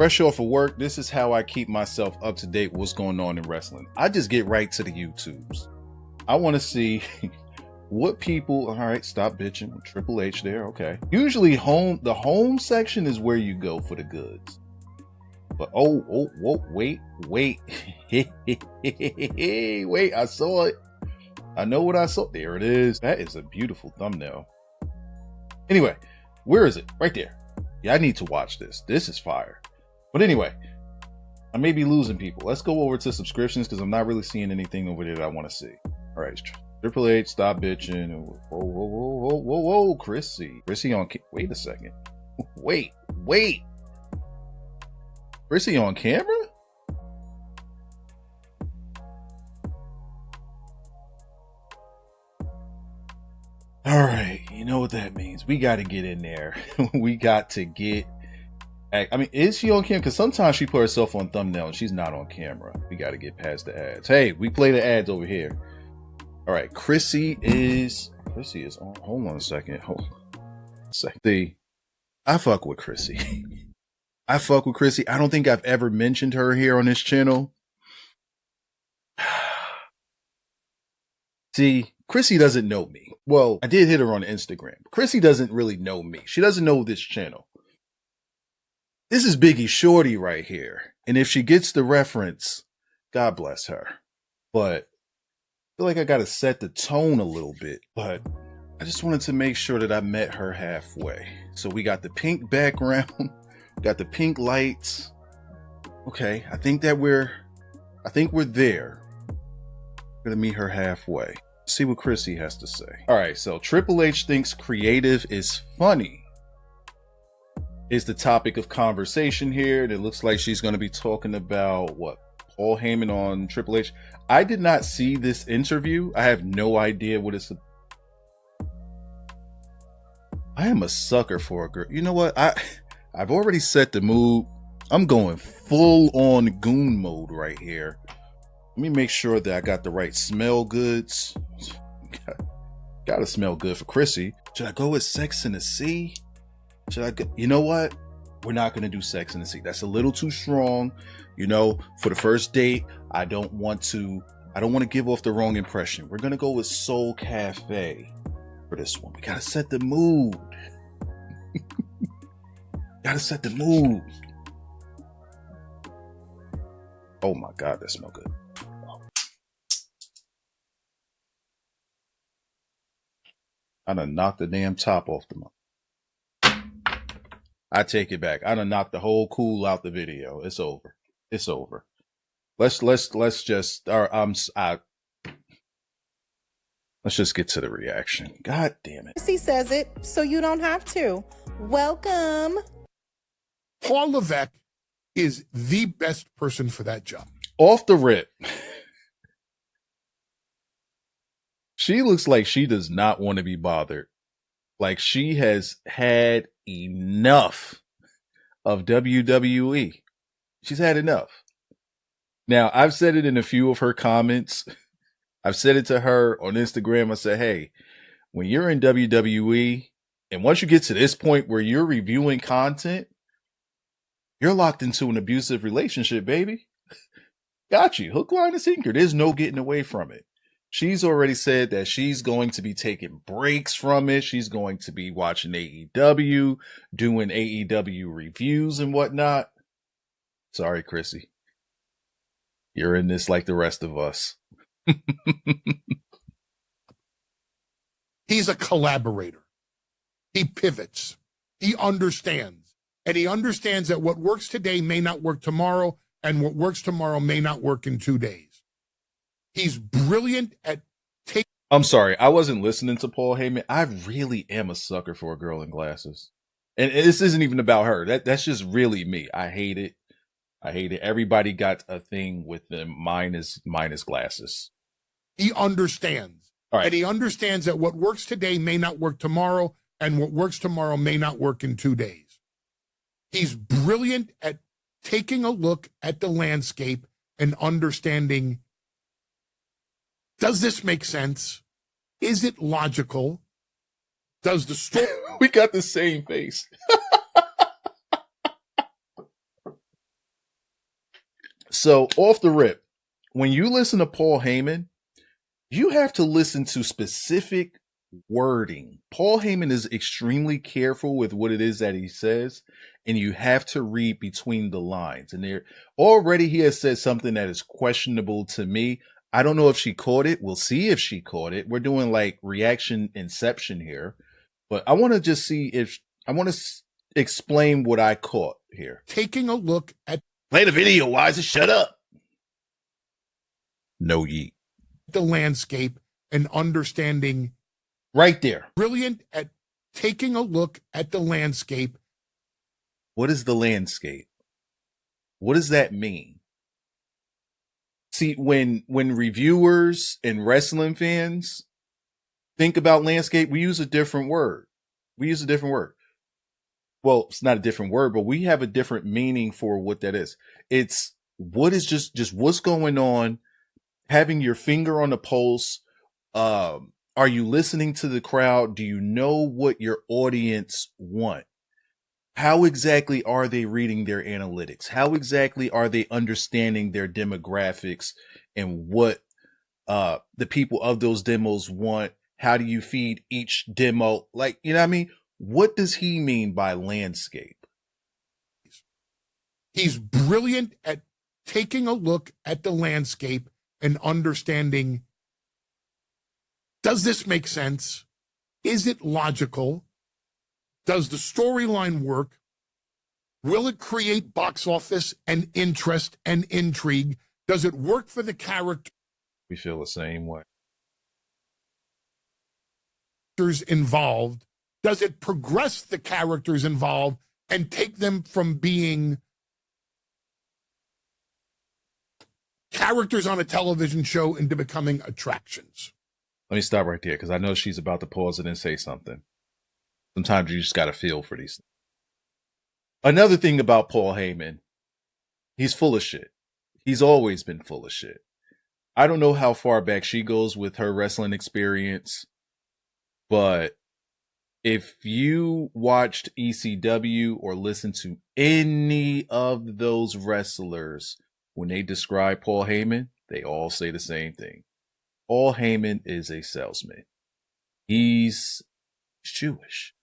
Fresh off of work, this is how I keep myself up to date with what's going on in wrestling. I just get right to the YouTubes. I want to see what people, all right, stop bitching with Triple H there, okay. Usually the home section is where you go for the goods. But whoa, wait. Wait, I saw it. I know what I saw. There it is. That is a beautiful thumbnail. Anyway, where is it? Right there. Yeah, I need to watch this. This is fire. But anyway, I may be losing people. Let's go over to subscriptions because I'm not really seeing anything over there that I want to see. All right, Triple H, stop bitching. Whoa, Chrissy. Chrissy on, wait a second. Wait. Chrissy on camera? All right, you know what that means. We got to get in there. We got to get... I mean, is she on camera? Because sometimes she put herself on thumbnail and she's not on camera. We got to get past the ads. Hey, we play the ads over here. All right, Chrissy is on. Hold on a second. See, I fuck with Chrissy. I don't think I've ever mentioned her here on this channel. See, Chrissy doesn't know me. Well, I did hit her on Instagram. Chrissy doesn't really know me. She doesn't know this channel. This is Biggie Shorty right here. And if she gets the reference, God bless her. But I feel like I got to set the tone a little bit. But I just wanted to make sure that I met her halfway. So we got the pink background, got the pink lights. Okay, I think we're there. Gonna meet her halfway. See what Chrissy has to say. All right, so Triple H thinks creative is funny is the topic of conversation here. And it looks like she's going to be talking about what? Paul Heyman on Triple H. I did not see this interview. I have no idea what it's. I am a sucker for a girl. You know what? I've already set the mood. I'm going full on goon mode right here. Let me make sure that I got the right smell goods. Gotta smell good for Chrissy. Should I go with Sex in the Sea? Should I go? You know what? We're not going to do Sex in the Sea. That's a little too strong. You know, for the first date, I don't want to give off the wrong impression. We're going to go with Soul Cafe for this one. We got to set the mood. Gotta set the mood. Oh my God, that smells good. I done knocked the damn top off the mug. I take it back. I done knocked the whole cool out the video. It's over. Let's just let's just get to the reaction. God damn it. Chrissy says it, so you don't have to. Welcome. Paul Levesque is the best person for that job. Off the rip. She looks like she does not want to be bothered. Like she has had enough of WWE. She's had enough. Now, I've said it in a few of her comments. I've said it to her on Instagram. I said, hey, when you're in WWE, and once you get to this point where you're reviewing content, you're locked into an abusive relationship, baby. Got you. Hook, line, and sinker. There's no getting away from it. She's already said that she's going to be taking breaks from it. She's going to be watching AEW, doing AEW reviews and whatnot. Sorry, Chrissy. You're in this like the rest of us. He's a collaborator. He pivots. He understands. And he understands that what works today may not work tomorrow, and what works tomorrow may not work in 2 days. He's brilliant at taking... I'm sorry, I wasn't listening to Paul Heyman. I really am a sucker for a girl in glasses. And this isn't even about her. That's just really me. I hate it. Everybody got a thing with them. Mine is glasses. He understands. All right. And he understands that what works today may not work tomorrow, and what works tomorrow may not work in 2 days. He's brilliant at taking a look at the landscape and understanding, does this make sense? Is it logical? Does the story... We got the same face. So off the rip, when you listen to Paul Heyman, you have to listen to specific wording. Paul Heyman is extremely careful with what it is that he says, and you have to read between the lines. And there already he has said something that is questionable to me. I don't know if she caught it. We'll see if she caught it. We're doing like reaction inception here, but I want to just see if I want to explain what I caught here. Taking a look at Play the video, Wyza. Shut up. No yeet. the landscape and understanding. Right there. Brilliant at taking a look at the landscape. What is the landscape? What does that mean? See, when reviewers and wrestling fans think about landscape, we use a different word. Well, it's not a different word, but we have a different meaning for what that is. It's what is just what's going on, having your finger on the pulse. Are you listening to the crowd? Do you know what your audience want? How exactly are they reading their analytics? How exactly are they understanding their demographics and what the people of those demos want? How do you feed each demo? Like, you know what I mean? What does he mean by landscape? He's brilliant at taking a look at the landscape and understanding, does this make sense? Is it logical? Does the storyline work? Will it create box office and interest and intrigue? Does it work for the characters We feel the same way. involved? Does it progress the characters involved and take them from being characters on a television show into becoming attractions? Let me stop right there because I know she's about to pause it and say something. Sometimes you just got to feel for these things. Another thing about Paul Heyman, he's full of shit. He's always been full of shit. I don't know how far back she goes with her wrestling experience, but if you watched ECW or listened to any of those wrestlers, when they describe Paul Heyman, they all say the same thing. Paul Heyman is a salesman. He's Jewish.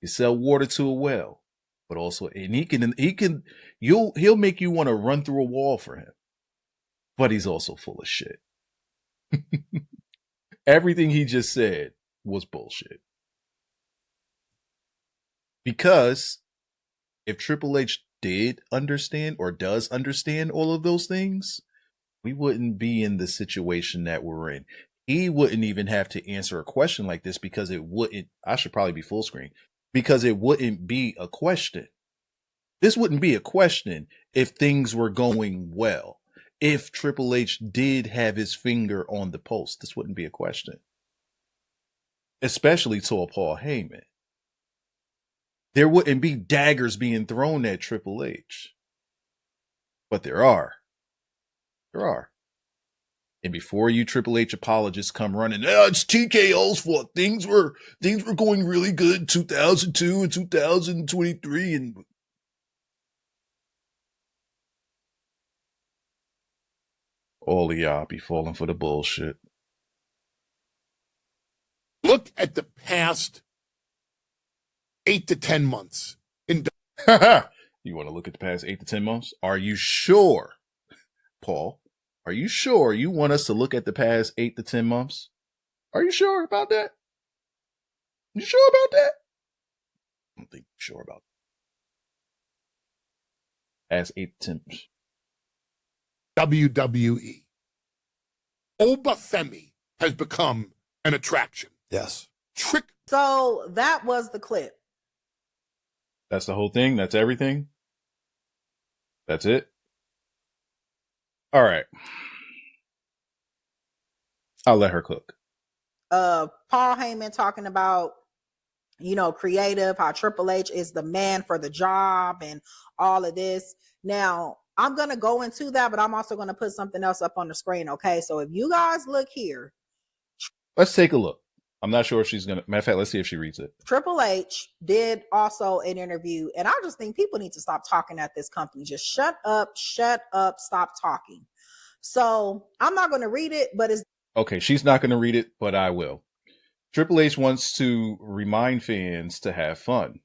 He sell water to a well, but also, and he'll make you want to run through a wall for him. But he's also full of shit. Everything he just said was bullshit. Because if Triple H did understand or does understand all of those things, we wouldn't be in the situation that we're in. He wouldn't even have to answer a question like this because it wouldn't, I should probably be full screen, because it wouldn't be a question. This wouldn't be a question if things were going well. If Triple H did have his finger on the pulse, this wouldn't be a question. Especially to a Paul Heyman. There wouldn't be daggers being thrown at Triple H. But there are. There are. And before you Triple H apologists come running, it's TKO's fault. Things were going really good in 2002 and 2023 and all of y'all be falling for the bullshit. Look at the past 8 to 10 months. You want to look at the past 8 to 10 months? Are you sure, Paul? Are you sure you want us to look at the past 8 to 10 months? Are you sure about that? You sure about that? I don't think you're sure about that. Past 8 to 10 months. WWE. Obafemi has become an attraction. Yes. So that was the clip. That's the whole thing? That's everything? That's it? All right. I'll let her cook. Paul Heyman talking about, creative, how Triple H is the man for the job and all of this. Now, I'm going to go into that, but I'm also going to put something else up on the screen, okay? So if you guys look here. Let's take a look. I'm not sure if she's gonna. Matter of fact, let's see if she reads it. Triple H did also an interview, and I just think people need to stop talking at this company. Just shut up, stop talking. So I'm not going to read it, but it's Okay. She's not going to read it, but I will. Triple H wants to remind fans to have fun.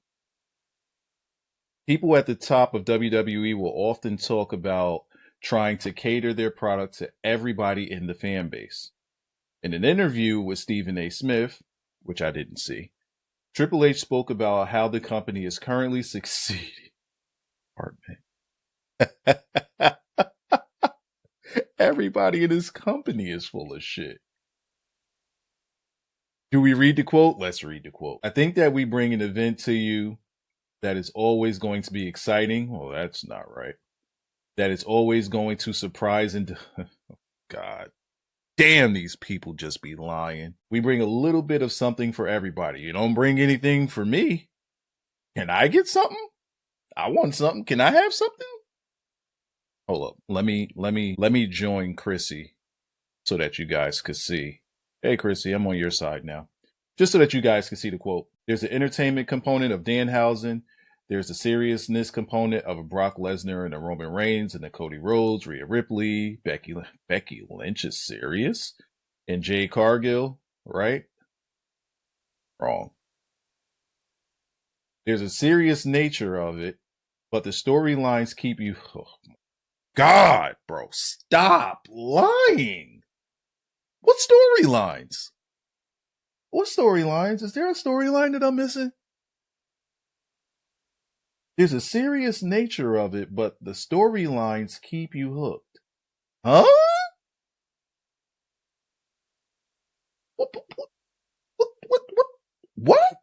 People at the top of WWE will often talk about trying to cater their product to everybody in the fan base. In an interview with Stephen A. Smith, which I didn't see, Triple H spoke about how the company is currently succeeding. Pardon me. Everybody in this company is full of shit. Do we read the quote? Let's read the quote. I think that we bring an event to you that is always going to be exciting. Well, that's not right. That is always going to surprise and God damn, these people just be lying. We bring a little bit of something for everybody. You don't bring anything for me. Can I get something? I want something. Can I have something? Hold up. Let me join Chrissy so that you guys could see. Hey, Chrissy, I'm on your side now. Just so that you guys can see the quote. There's an entertainment component of Danhausen. There's a seriousness component of a Brock Lesnar and a Roman Reigns and a Cody Rhodes, Rhea Ripley, Becky Lynch is serious, and Jade Cargill, right? Wrong. There's a serious nature of it, but the storylines keep you... Oh, God, bro, stop lying. What storylines? What storylines? Is there a storyline that I'm missing? There's a serious nature of it, but the storylines keep you hooked. Huh? What?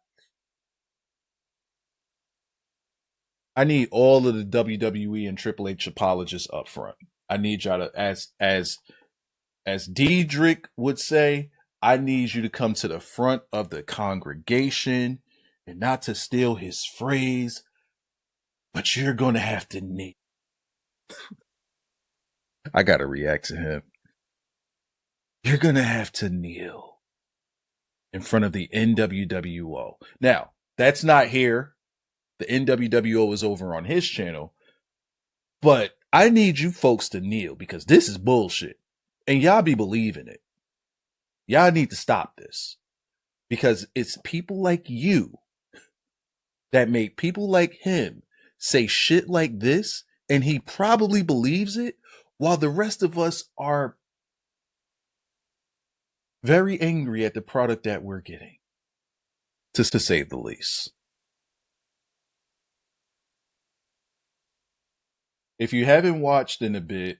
I need all of the WWE and Triple H apologists up front. I need y'all to, as Diedrich would say, I need you to come to the front of the congregation, and not to steal his phrase, but you're going to have to kneel. I got to react to him. You're going to have to kneel in front of the NWWO. Now, that's not here. The NWWO is over on his channel. But I need you folks to kneel because this is bullshit. And y'all be believing it. Y'all need to stop this. Because it's people like you that make people like him say shit like this, and he probably believes it, while the rest of us are very angry at the product that we're getting, to say the least. If you haven't watched in a bit,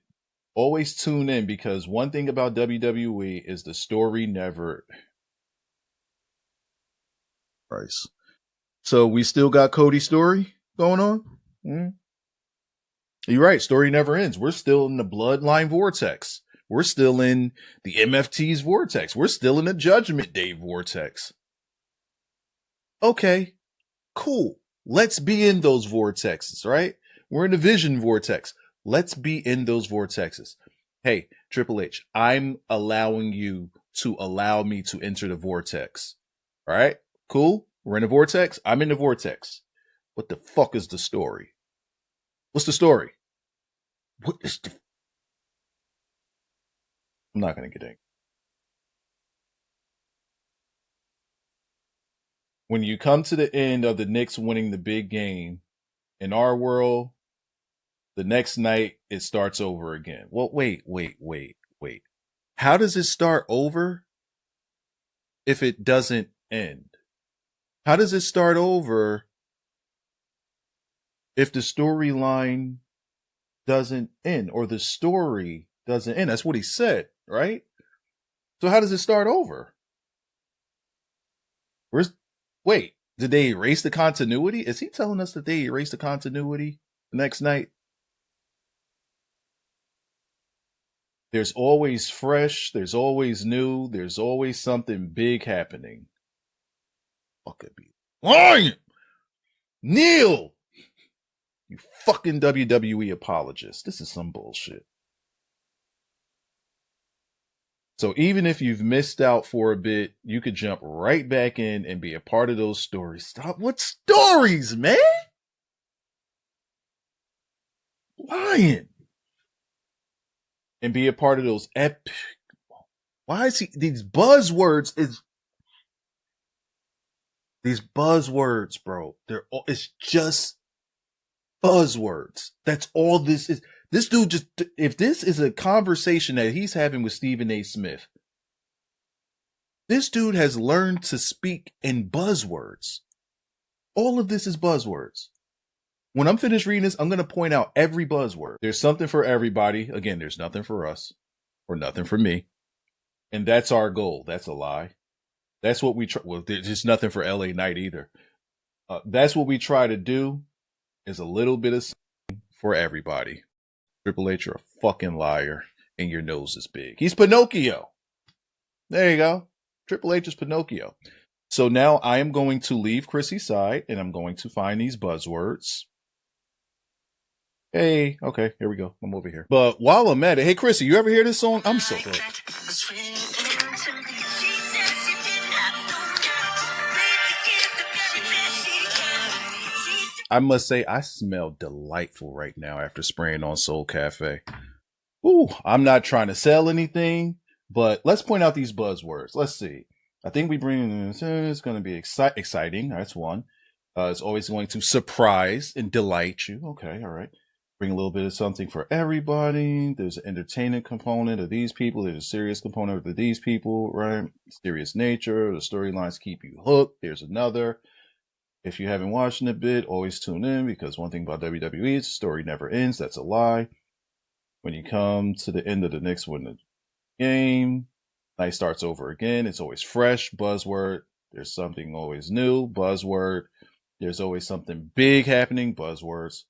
always tune in, because one thing about WWE is the story never... Price. So we still got Cody's story going on? You're right. Story never ends. We're still in the bloodline vortex. We're still in the MFT's vortex. We're still in the Judgment Day vortex. Okay, cool. Let's be in those vortexes, right? We're in the Vision vortex. Let's be in those vortexes. Hey, Triple H, I'm allowing you to allow me to enter the vortex. All right, cool. We're in the vortex. I'm in the vortex. What the fuck is the story? What's the story? What is the... I'm not going to get angry. When you come to the end of the Knicks winning the big game, in our world, the next night it starts over again. Well, wait. How does it start over if it doesn't end? How does it start over if the storyline doesn't end, or the story doesn't end? That's what he said, right? So how does it start over? Wait, did they erase the continuity? Is he telling us that they erased the continuity the next night? There's always fresh, there's always new, there's always something big happening. Fuck it, be lying. Neil, you fucking WWE apologist. This is some bullshit. So even if you've missed out for a bit, you could jump right back in and be a part of those stories. Stop. What stories, man? Lying. And be a part of those epic. Why is he, these buzzwords, bro. It's just buzzwords. That's all this is. This dude just, if this is a conversation that he's having with Stephen A. Smith, this dude has learned to speak in buzzwords. All of this is buzzwords. When I'm finished reading this, I'm going to point out every buzzword. There's something for everybody. Again, there's nothing for us or nothing for me. And that's our goal. That's a lie. That's what we try. Well, there's just nothing for LA Knight either. That's what we try to do, is a little bit of something for everybody. Triple H, you're a fucking liar, and your nose is big. He's Pinocchio. There you go. Triple H is Pinocchio. So now I am going to leave Chrissy's side, and I'm going to find these buzzwords. Hey, okay, here we go. I'm over here. But while I'm at it, hey, Chrissy, you ever hear this song? I'm so good. I must say, I smell delightful right now after spraying on Soul Cafe. Ooh, I'm not trying to sell anything, but let's point out these buzzwords. Let's see. I think we bring in this. It's going to be exciting. That's one. It's always going to surprise and delight you. Okay, all right. Bring a little bit of something for everybody. There's an entertainment component of these people. There's a serious component of these people, right? Serious nature. The storylines keep you hooked. There's another. If you haven't watched in a bit, always tune in, because one thing about WWE is the story never ends. That's a lie. When you come to the end of the next one, the game, night starts over again. It's always fresh. Buzzword. There's something always new. Buzzword. There's always something big happening. Buzzwords.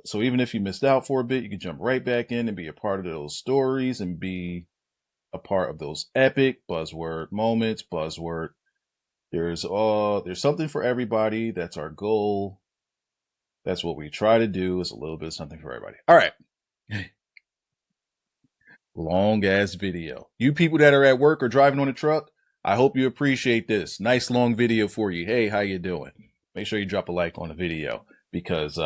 So even if you missed out for a bit, you can jump right back in and be a part of those stories and be a part of those epic buzzword moments. Buzzword. There's something for everybody. That's our goal. That's what we try to do, is a little bit of something for everybody. All right. Long ass video. You people that are at work or driving on a truck, I hope you appreciate this. Nice long video for you. Hey, how you doing? Make sure you drop a like on the video, because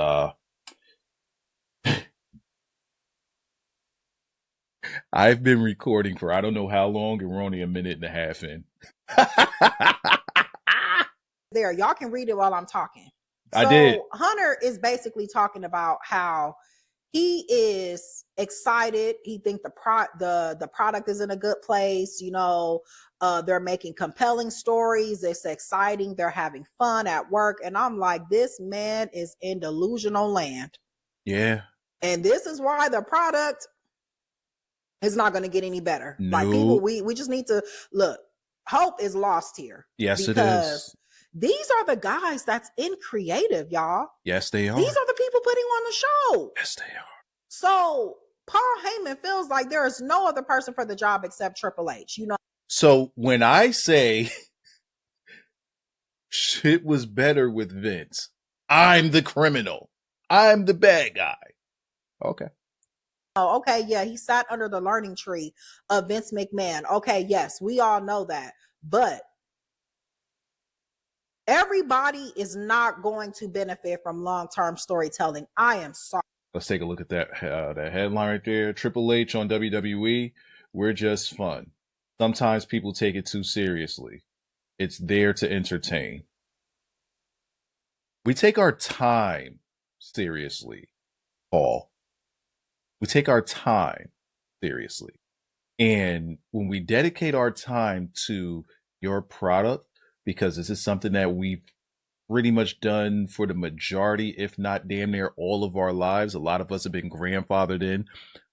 I've been recording for I don't know how long, and we're only a minute and a half in. There, y'all can read it while I'm talking. I did. Hunter is basically talking about how he is excited. He thinks the product is in a good place. You know, they're making compelling stories. It's exciting. They're having fun at work. And I'm like, this man is in delusional land. Yeah. And this is why the product is not going to get any better. No. Like, people, we just need to look. Hope is lost here. Yes, it is. These are the guys that's in creative, y'all. Yes, they are. These are the people putting on the show. Yes, they are. So Paul Heyman feels like there is no other person for the job except Triple H, you know. So when I say shit was better with Vince, I'm the criminal. I'm the bad guy. Okay. Oh, okay, yeah, he sat under the learning tree of Vince McMahon. Okay, yes, we all know that. But everybody is not going to benefit from long-term storytelling. I am sorry. Let's take a look at that headline right there. Triple H on WWE. We're just fun. Sometimes people take it too seriously. It's there to entertain. We take our time seriously, Paul. We take our time seriously. And when we dedicate our time to your product, because this is something that we've pretty much done for the majority, if not damn near all of our lives. A lot of us have been grandfathered in.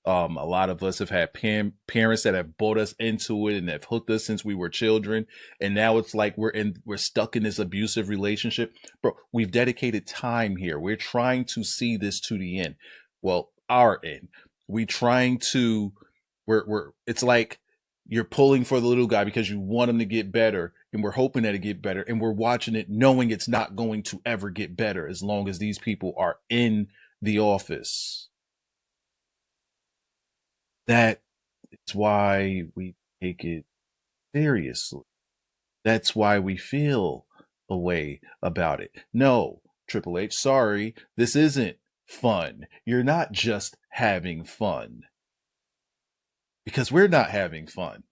A lot of us have had parents that have brought us into it and have hooked us since we were children. And now it's like we're stuck in this abusive relationship. Bro, we've dedicated time here. We're trying to see this to the end. Well, our end. We're it's like you're pulling for the little guy because you want him to get better, and we're hoping that it get better, and we're watching it knowing it's not going to ever get better as long as these people are in the office. That It's why we take it seriously. That's why we feel a way about it. No, Triple H, sorry, this isn't fun. You're not just having fun. Because we're not having fun.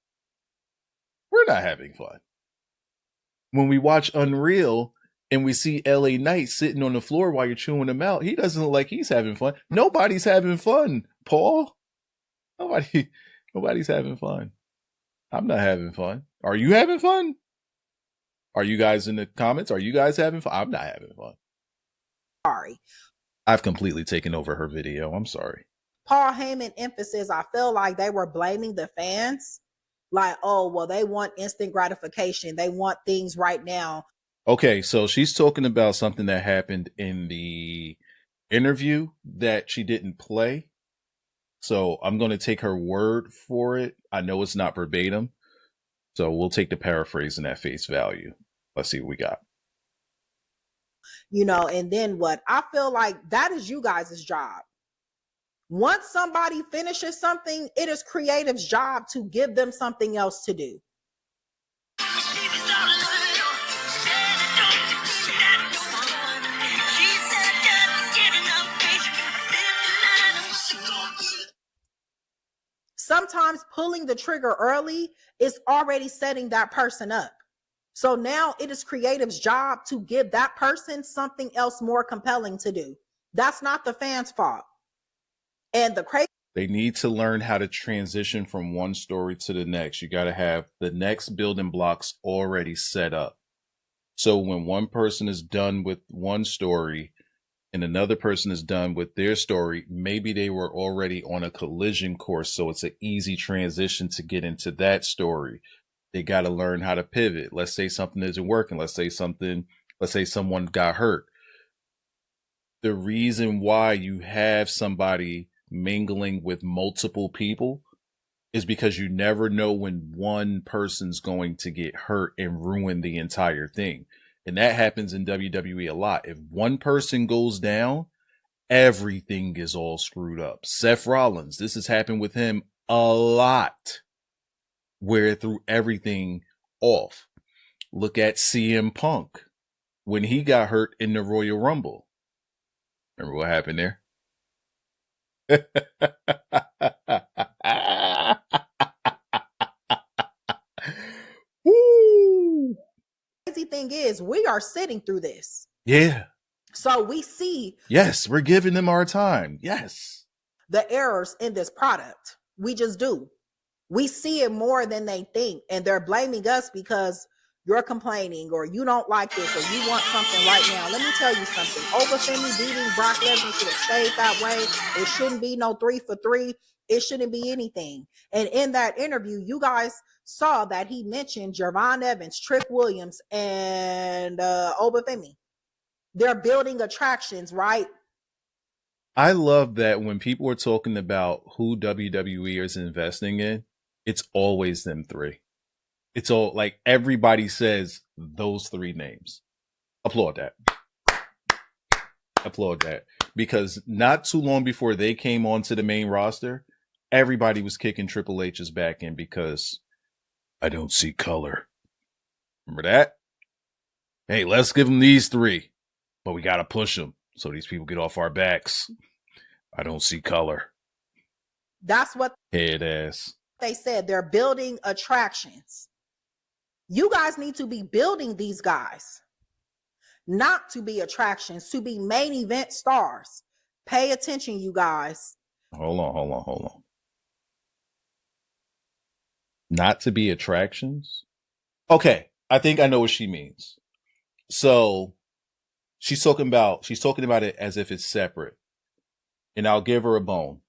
We're not having fun. When we watch Unreal and we see LA Knight sitting on the floor while you're chewing him out, he doesn't look like he's having fun. Nobody's having fun, Paul. Nobody's having fun. I'm not having fun. Are you having fun? Are you guys in the comments? Are you guys having fun? I'm not having fun. Sorry. I've completely taken over her video. I'm sorry. Paul Heyman emphasis, I feel like they were blaming the fans. Like, oh, well, they want instant gratification. They want things right now. Okay, so she's talking about something that happened in the interview that she didn't play. So I'm going to take her word for it. I know it's not verbatim. So we'll take the paraphrasing at face value. Let's see what we got. You know, and then what? I feel like that is you guys' job. Once somebody finishes something, it is creative's job to give them something else to do. Sometimes pulling the trigger early is already setting that person up. So now it is creative's job to give that person something else more compelling to do. That's not the fans' fault. And the crazy, they need to learn how to transition from one story to the next. You got to have the next building blocks already set up. So when one person is done with one story and another person is done with their story, maybe they were already on a collision course. So it's an easy transition to get into that story. They got to learn how to pivot. Let's say something isn't working. Let's say someone got hurt. The reason why you have somebody mingling with multiple people is because you never know when one person's going to get hurt and ruin the entire thing. And that happens in WWE a lot. If one person goes down, everything is all screwed up. Seth Rollins, this has happened with him a lot, where it threw everything off. Look at CM Punk when he got hurt in the Royal Rumble. Remember what happened there? Woo! Crazy thing is, we are sitting through this. Yeah. So we see. Yes, we're giving them our time. Yes. The errors in this product. We just do. We see it more than they think. And they're blaming us because you're complaining or you don't like this or you want something right now. Let me tell you something. Obafemi beating Brock Lesnar should have stayed that way. It shouldn't be no 3 for 3. It shouldn't be anything. And in that interview, you guys saw that he mentioned Jervon Evans, Trick Williams, and Obafemi. They're building attractions, right? I love that when people are talking about who WWE is investing in, it's always them three. It's all like everybody says those three names. Applaud that. Applaud that. Because not too long before they came onto the main roster, everybody was kicking Triple H's back in because I don't see color. Remember that? Hey, let's give them these three, but we got to push them so these people get off our backs. I don't see color. That's what head ass. They said. They're building attractions. You guys need to be building these guys, not to be attractions, to be main event stars. Pay attention, you guys. Hold on. Not to be attractions? Okay, I think I know what she means. So she's talking about it as if it's separate. And I'll give her a bone.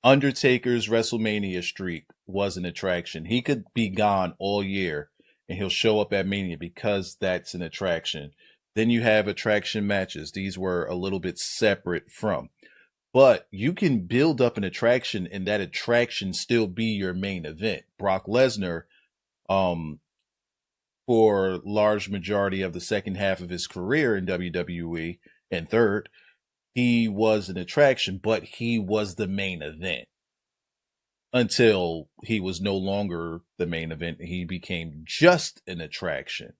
Undertaker's WrestleMania streak was an attraction. He could be gone all year and he'll show up at Mania because that's an attraction. Then you have attraction matches. These were a little bit separate from. But you can build up an attraction and that attraction still be your main event. Brock Lesnar, for large majority of the second half of his career in WWE and third, he was an attraction, but he was the main event. until he was no longer the main event. He became just an attraction.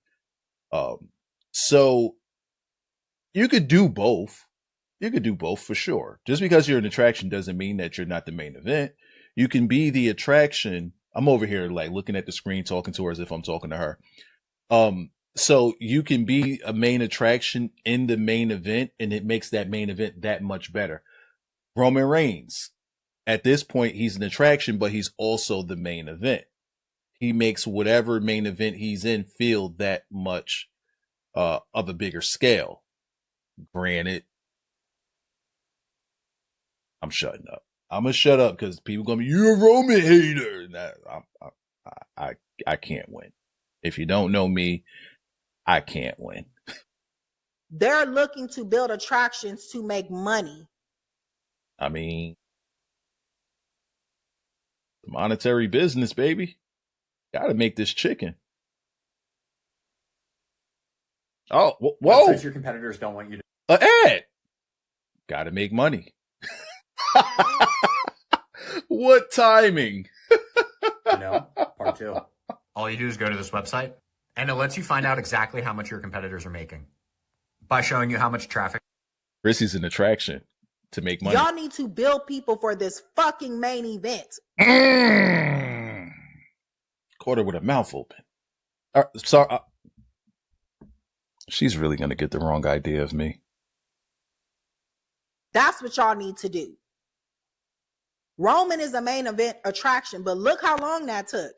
So you could do both. You could do both for sure. Just because you're an attraction doesn't mean that you're not the main event. You can be the attraction. I'm over here like looking at the screen, talking to her as if I'm talking to her. So you can be a main attraction in the main event, and it makes that main event that much better. Roman Reigns, at this point, he's an attraction, but he's also the main event. He makes whatever main event he's in feel that much of a bigger scale. Granted, I'm shutting up. I'm gonna shut up because people gonna be, you're a Roman hater. I can't win. If you don't know me, I can't win. They're looking to build attractions to make money. I mean, monetary business, baby. Gotta make this chicken. Oh, whoa! Websites your competitors don't want you to. An ad. Gotta make money. What timing? Part two. All you do is go to this website, and it lets you find out exactly how much your competitors are making by showing you how much traffic. Chrissy's an attraction to make money. Y'all need to build people for this fucking main event. Caught her with a mouth open. Sorry. She's really going to get the wrong idea of me. That's what y'all need to do. Roman is a main event attraction, but look how long that took.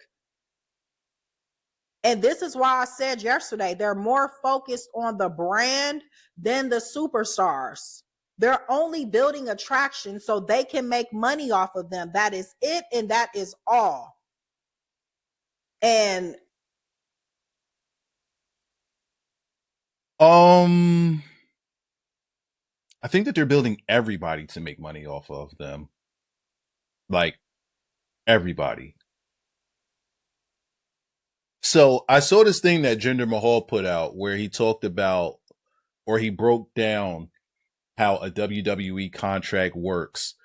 And this is why I said yesterday, they're more focused on the brand than the superstars. They're only building attractions so they can make money off of them. That is it, and that is all. And I think that they're building everybody to make money off of them. Like everybody. So I saw this thing that Jinder Mahal put out where he talked about, or he broke down how a WWE contract works.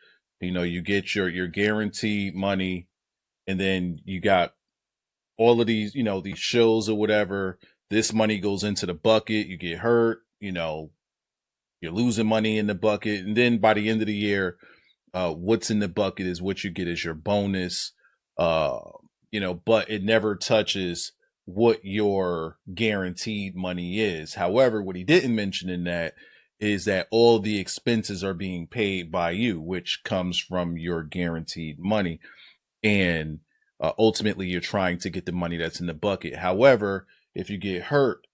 You know, you get your guaranteed money, and then you got all of these, you know, these shows or whatever. This money goes into the bucket. You get hurt, you know, you're losing money in the bucket. And then by the end of the year, what's in the bucket is what you get as your bonus. You know, but it never touches what your guaranteed money is. However, what he didn't mention in that is that all the expenses are being paid by you, which comes from your guaranteed money. And ultimately, you're trying to get the money that's in the bucket. However, if you get hurt,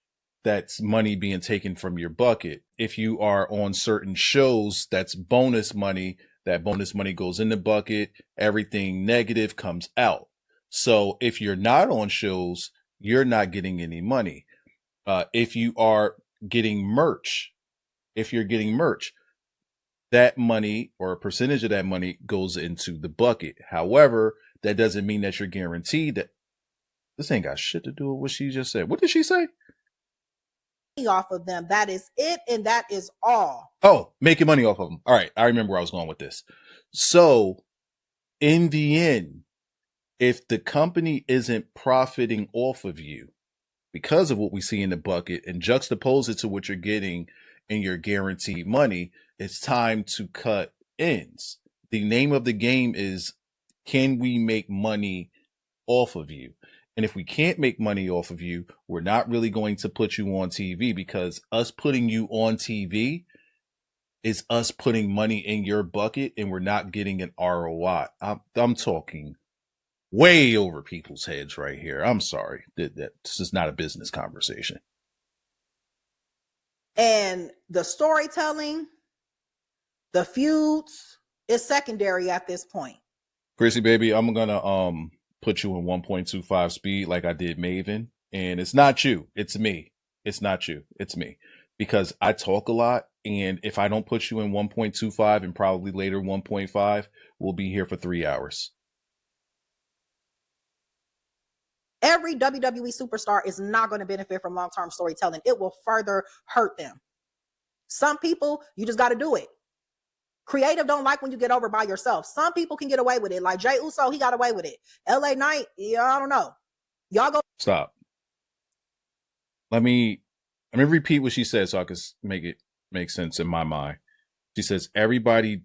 that's money being taken from your bucket. If you are on certain shows, that's bonus money. That bonus money goes in the bucket. Everything negative comes out. So if you're not on shows, you're not getting any money. If you are getting merch, that money or a percentage of that money goes into the bucket. However, that doesn't mean that you're guaranteed that. This ain't got shit to do with what she just said. What did she say? off of them. That is it, and that is all. Oh, making money off of them. All right, I remember where I was going with this. So, in the end, if the company isn't profiting off of you because of what we see in the bucket and juxtapose it to what you're getting in your guaranteed money, it's time to cut ends. The name of the game is, can we make money off of you? And if we can't make money off of you, we're not really going to put you on TV, because us putting you on TV is us putting money in your bucket, and we're not getting an ROI. I'm talking way over people's heads right here. I'm sorry. This is not a business conversation. And the storytelling, the feuds is secondary at this point. Chrissy, baby, I'm gonna put you in 1.25 speed like I did Maven. And it's not you, it's me. It's not you, it's me. Because I talk a lot, and if I don't put you in 1.25 and probably later 1.5, we'll be here for 3 hours. Every WWE superstar is not going to benefit from long-term storytelling. It will further hurt them. Some people, you just got to do it. Creative don't like when you get over by yourself. Some people can get away with it. Like Jey Uso, he got away with it. LA Knight, yeah, I don't know. Y'all go. Stop. Let me repeat what she said so I can make it make sense in my mind. She says everybody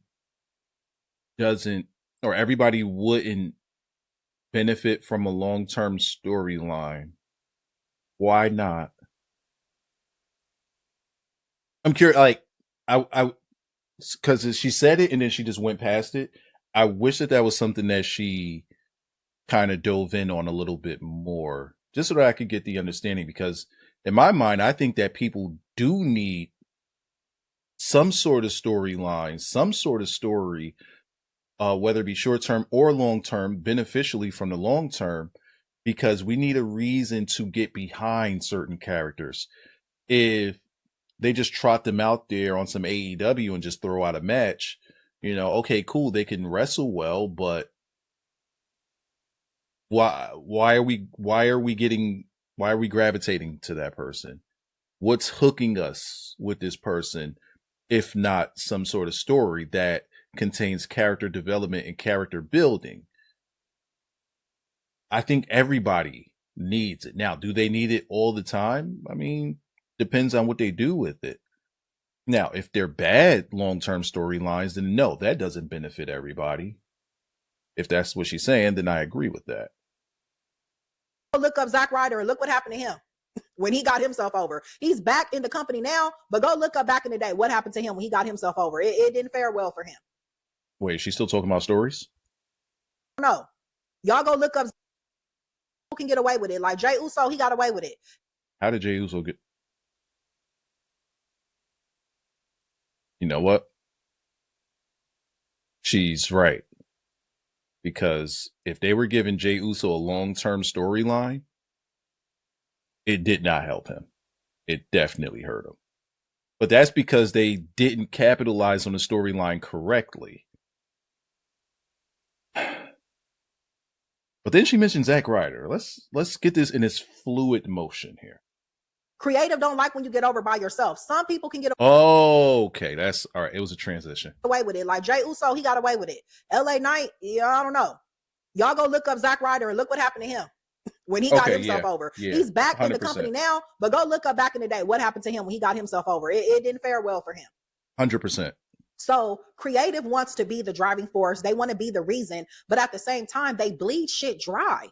doesn't, or everybody wouldn't benefit from a long-term storyline. Why not? I'm curious. Like, I, because she said it and then she just went past it. I wish that was something that she kind of dove in on a little bit more, just so that I could get the understanding. Because in my mind, I think that people do need some sort of storyline, some sort of story, whether it be short term or long term, beneficially from the long term, because we need a reason to get behind certain characters. If they just trot them out there on some AEW and just throw out a match, you know, okay, cool, they can wrestle well, but why are we gravitating to that person? What's hooking us with this person, if not some sort of story that contains character development and character building? I think everybody needs it. Now, do they need it all the time? I mean, depends on what they do with it. Now, if they're bad long-term storylines, then no, that doesn't benefit everybody. If that's what she's saying, then I agree with that. Look up Zack Ryder and look what happened to him when he got himself over. He's back in the company now, but go look up back in the day what happened to him when he got himself over. It didn't fare well for him. Wait, is she still talking about stories? No. Y'all go look up who can get away with it. Like Jey Uso, he got away with it. How did Jey Uso get? You know what? She's right. Because if they were giving Jey Uso a long-term storyline, it did not help him. It definitely hurt him. But that's because they didn't capitalize on the storyline correctly. But then she mentioned Zack Ryder. Let's get this in its fluid motion here. Creative don't like when you get over by yourself. Some people can get okay, that's all right. It was a transition. Away with it. Like Jey Uso, he got away with it. LA Knight, yeah, I don't know. Y'all go look up Zack Ryder and look what happened to him when he got himself over. Yeah, he's back 100%. in the company now, but go look up back in the day what happened to him when he got himself over. It didn't fare well for him. 100%. So creative wants to be the driving force. They want to be the reason, but at the same time, they bleed shit dry.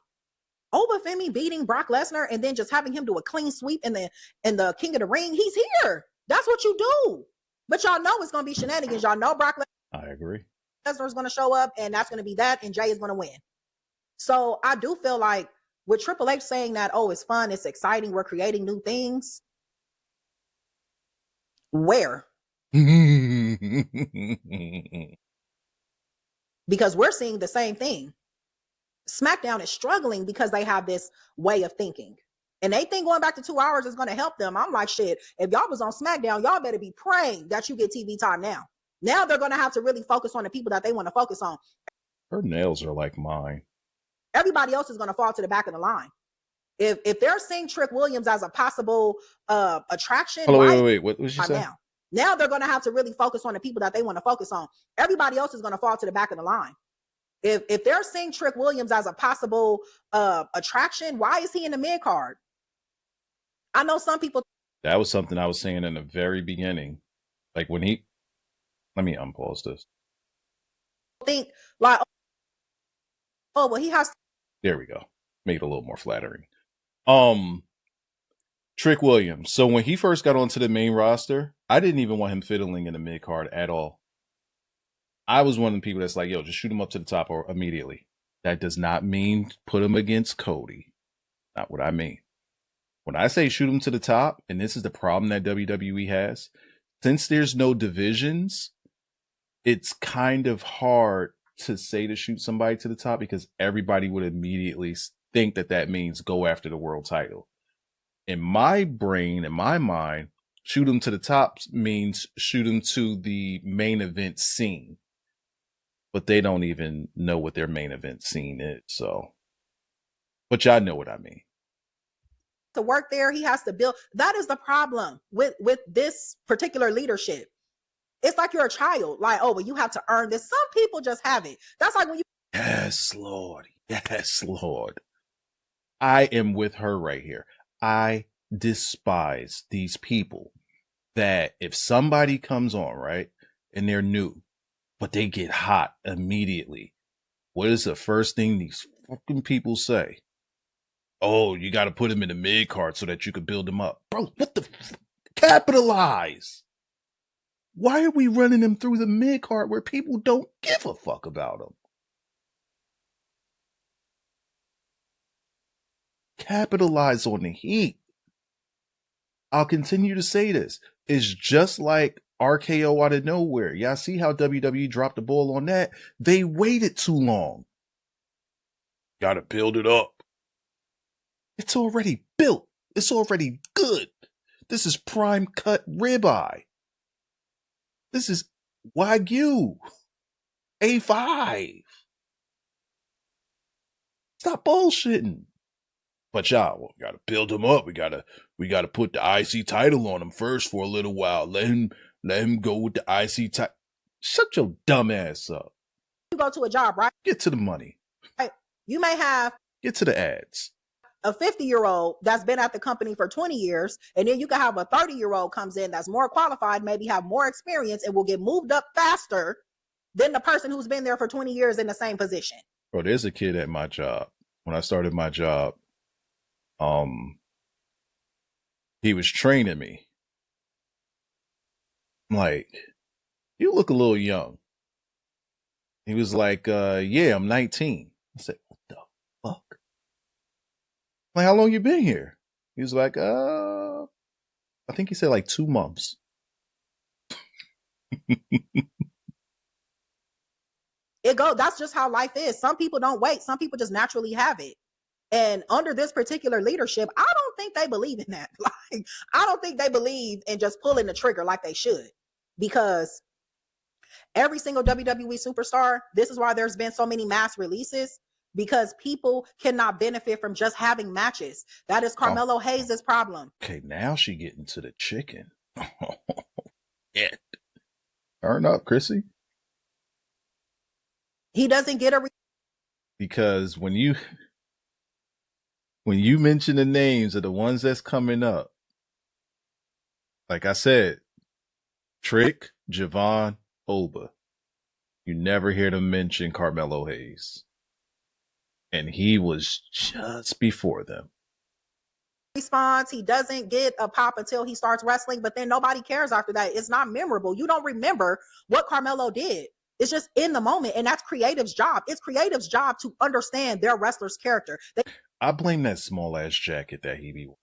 Obafemi beating Brock Lesnar and then just having him do a clean sweep in the King of the Ring. He's here. That's what you do. But y'all know it's gonna be shenanigans. Y'all know Brock I agree. Lesnar is gonna show up, and that's gonna be that, and Jey is gonna win. So I do feel like with Triple H saying that, oh, it's fun, it's exciting, we're creating new things. Where? Because we're seeing the same thing. SmackDown is struggling because they have this way of thinking. And they think going back to 2 hours is going to help them. I'm like, shit, if y'all was on SmackDown, y'all better be praying that you get TV time now. Now they're going to have to really focus on the people that they want to focus on. Her nails are like mine. Everybody else is going to fall to the back of the line. If they're seeing Trick Williams as a possible attraction, wait. What was she saying? Now they're going to have to really focus on the people that they want to focus on. Everybody else is going to fall to the back of the line. If they're seeing Trick Williams as a possible attraction, why is he in the mid card? I know some people. That was something I was saying in the very beginning. Like when he, let me unpause this. Think like, oh well, he has. There we go. Make it a little more flattering. Trick Williams. So when he first got onto the main roster, I didn't even want him fiddling in the mid card at all. I was one of the people that's like, yo, just shoot him up to the top or immediately. That does not mean put him against Cody. Not what I mean. When I say shoot him to the top, and this is the problem that WWE has, since there's no divisions, it's kind of hard to say to shoot somebody to the top because everybody would immediately think that means go after the world title. In my brain, in my mind, shoot him to the top means shoot him to the main event scene. But they don't even know what their main event scene is. So, but y'all know what I mean. To work there, he has to build. That is the problem with this particular leadership. It's like you're a child. Like, oh, well, you have to earn this. Some people just have it. That's like when you. Yes, Lord. Yes, Lord. I am with her right here. I despise these people that if somebody comes on, right, and they're new, but they get hot immediately, what is the first thing these fucking people say? Oh, you got to put them in the mid card so that you can build them up. Bro, what the capitalize? Why are we running them through the mid card where people don't give a fuck about them? Capitalize on the heat. I'll continue to say this. It's just like RKO out of nowhere. Y'all see how WWE dropped the ball on that? They waited too long. Gotta build it up. It's already built. It's already good. This is prime cut ribeye. This is Wagyu. A5. Stop bullshitting. But y'all, we gotta build him up. We gotta put the IC title on him first for a little while. Let him go with the IC title. Shut your dumb ass up. You go to a job, right? Get to the money. Right. You may have Get to the ads. a 50-year-old that's been at the company for 20 years, and then you can have a 30-year-old comes in that's more qualified, maybe have more experience, and will get moved up faster than the person who's been there for 20 years in the same position. Bro, there's a kid at my job. When I started my job, he was training me. I'm like, you look a little young. He was like, yeah, I'm 19. I said, what the fuck? Like, how long you been here? He was like, I think he said like 2 months. That's just how life is. Some people don't wait. Some people just naturally have it. And under this particular leadership, I don't think they believe in that. Like, I don't think they believe in just pulling the trigger like they should. Because every single WWE superstar, this is why there's been so many mass releases, because people cannot benefit from just having matches. That is Carmelo Hayes' problem. Okay, now she getting to the chicken. Yeah. Turn up, Chrissy. He doesn't get a because when you mention the names of the ones that's coming up, like I said, Trick, Javon, Oba, you never hear them mention Carmelo Hayes. And he was just before them. response. He doesn't get a pop until he starts wrestling, but then nobody cares after that. It's not memorable. You don't remember what Carmelo did. It's just in the moment, and that's creative's job. It's creative's job to understand their wrestler's character. I blame that small ass jacket that he be wearing.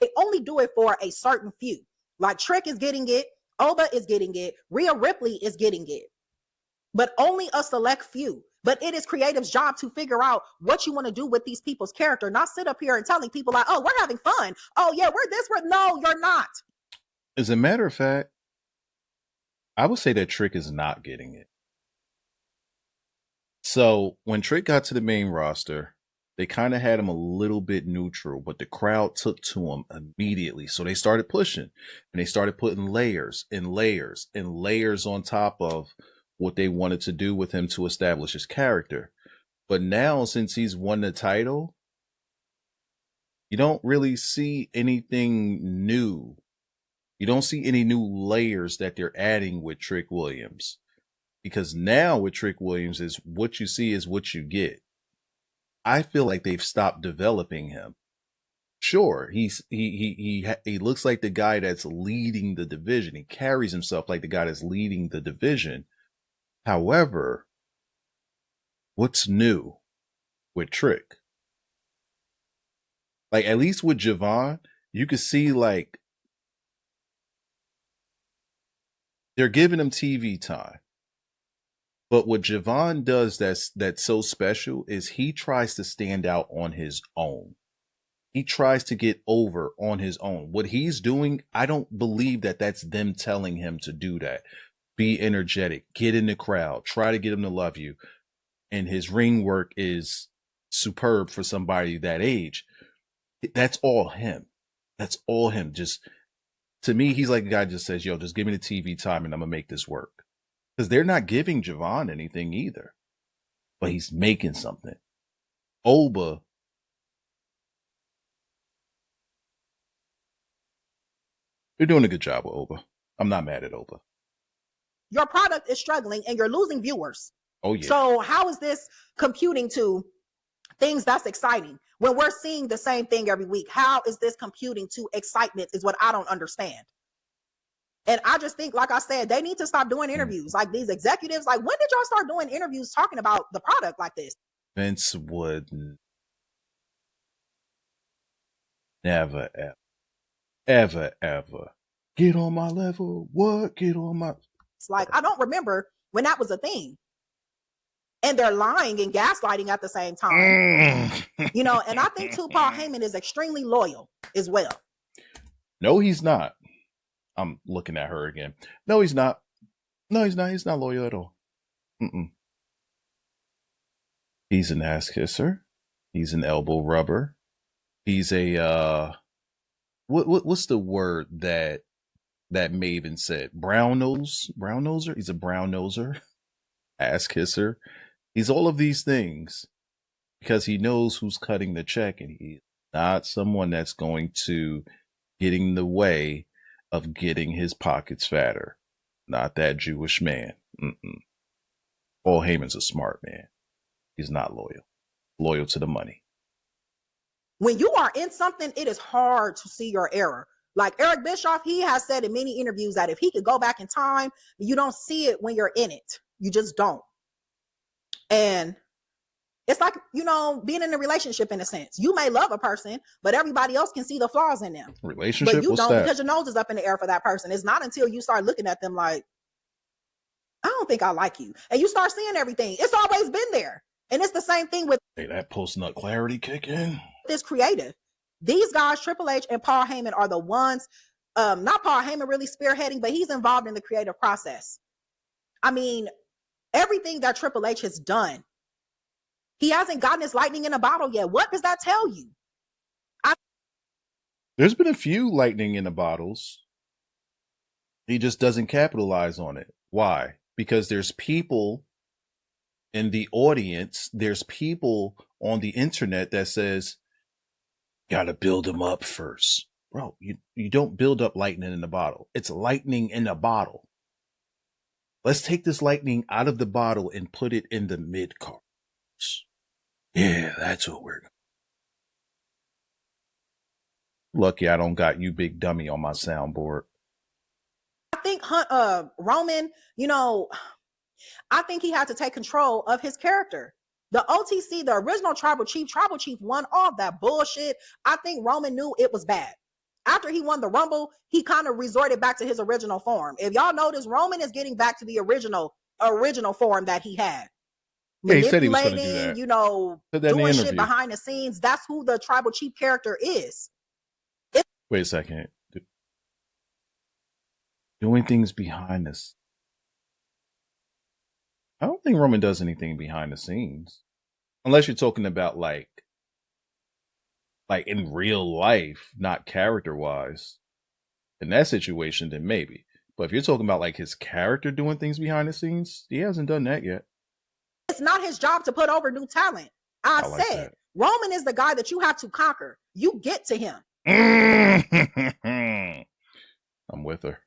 They only do it for a certain few. Like Trick is getting it, Oba is getting it, Rhea Ripley is getting it, but only a select few. But it is creative's job to figure out what you want to do with these people's character, not sit up here and telling people like, oh, we're having fun. Oh yeah, we're this, no, you're not. As a matter of fact, I would say that Trick is not getting it. So when Trick got to the main roster, they kind of had him a little bit neutral, but the crowd took to him immediately. So they started pushing, and they started putting layers and layers and layers on top of what they wanted to do with him to establish his character. But now, since he's won the title, you don't really see anything new. You don't see any new layers that they're adding with Trick Williams. Because now with Trick Williams is what you see is what you get. I feel like they've stopped developing him. Sure, he looks like the guy that's leading the division. He carries himself like the guy that's leading the division. However, what's new with Trick? Like, at least with Javon, you could see like they're giving him TV time. But what Javon does that's so special is he tries to stand out on his own. He tries to get over on his own. What he's doing, I don't believe that that's them telling him to do that. Be energetic, get in the crowd, try to get him to love you. And his ring work is superb for somebody that age. That's all him. That's all him. Just To me, he's like a guy just says, yo, just give me the TV time and I'm going to make this work. Because they're not giving Javon anything either. But he's making something. Oba. They're doing a good job with Oba. I'm not mad at Oba. Your product is struggling and you're losing viewers. Oh, yeah. So how is this computing to things that's exciting when we're seeing the same thing every week? How is this computing to excitement is what I don't understand. And I just think, like I said, they need to stop doing interviews. Like these executives, like when did y'all start doing interviews talking about the product like this? Vince would never, ever get on my level. What? Get on my... It's like, I don't remember when that was a thing. And they're lying and gaslighting at the same time. You know, and I think too, Paul Heyman is extremely loyal as well. No, he's not. I'm looking at her again. No, he's not. No, he's not. He's not loyal at all. He's an ass kisser. He's an elbow rubber. He's a what's the word that Maven said? Brown noser? He's a brown noser, ass kisser. He's all of these things because he knows who's cutting the check, and he's not someone that's going to get in the way of getting his pockets fatter. Not that Jewish man. Paul Heyman's a smart man. He's not loyal to the money. When you are in something, it is hard to see your error. Like Eric Bischoff, he has said in many interviews that if he could go back in time, you don't see it when you're in it. You just don't. And it's like, you know, being in a relationship in a sense. You may love a person, but everybody else can see the flaws in them. Relationship? But you What's don't that? because your nose is up in the air for that person. It's not until you start looking at them like, I don't think I like you. And you start seeing everything. It's always been there. And it's the same thing with that post-nut clarity kick in. This creative. These guys, Triple H and Paul Heyman, are the ones, not Paul Heyman really spearheading, but he's involved in the creative process. I mean, everything that Triple H has done, he hasn't gotten his lightning in a bottle yet. What does that tell you? There's been a few lightning in the bottles. He just doesn't capitalize on it. Why? Because there's people in the audience, there's people on the internet that says, gotta build them up first. Bro, you don't build up lightning in the bottle. It's lightning in a bottle. Let's take this lightning out of the bottle and put it in the mid-cards. Yeah, that's what we're going. Lucky I don't got you big dummy on my soundboard. I think Roman, you know, I think he had to take control of his character. The OTC, the original Tribal Chief won all that bullshit. I think Roman knew it was bad. After he won the Rumble, he kind of resorted back to his original form. If y'all notice, Roman is getting back to the original form that he had. Yeah, he said he was going to do that. You know, doing shit behind the scenes. That's who the Tribal Chief character is. Wait a second. Doing things behind us. I don't think Roman does anything behind the scenes. Unless you're talking about like in real life, not character-wise. In that situation, then maybe. But if you're talking about like his character doing things behind the scenes, he hasn't done that yet. It's not his job to put over new talent. I like said, that. Roman is the guy that you have to conquer. You get to him. I'm with her.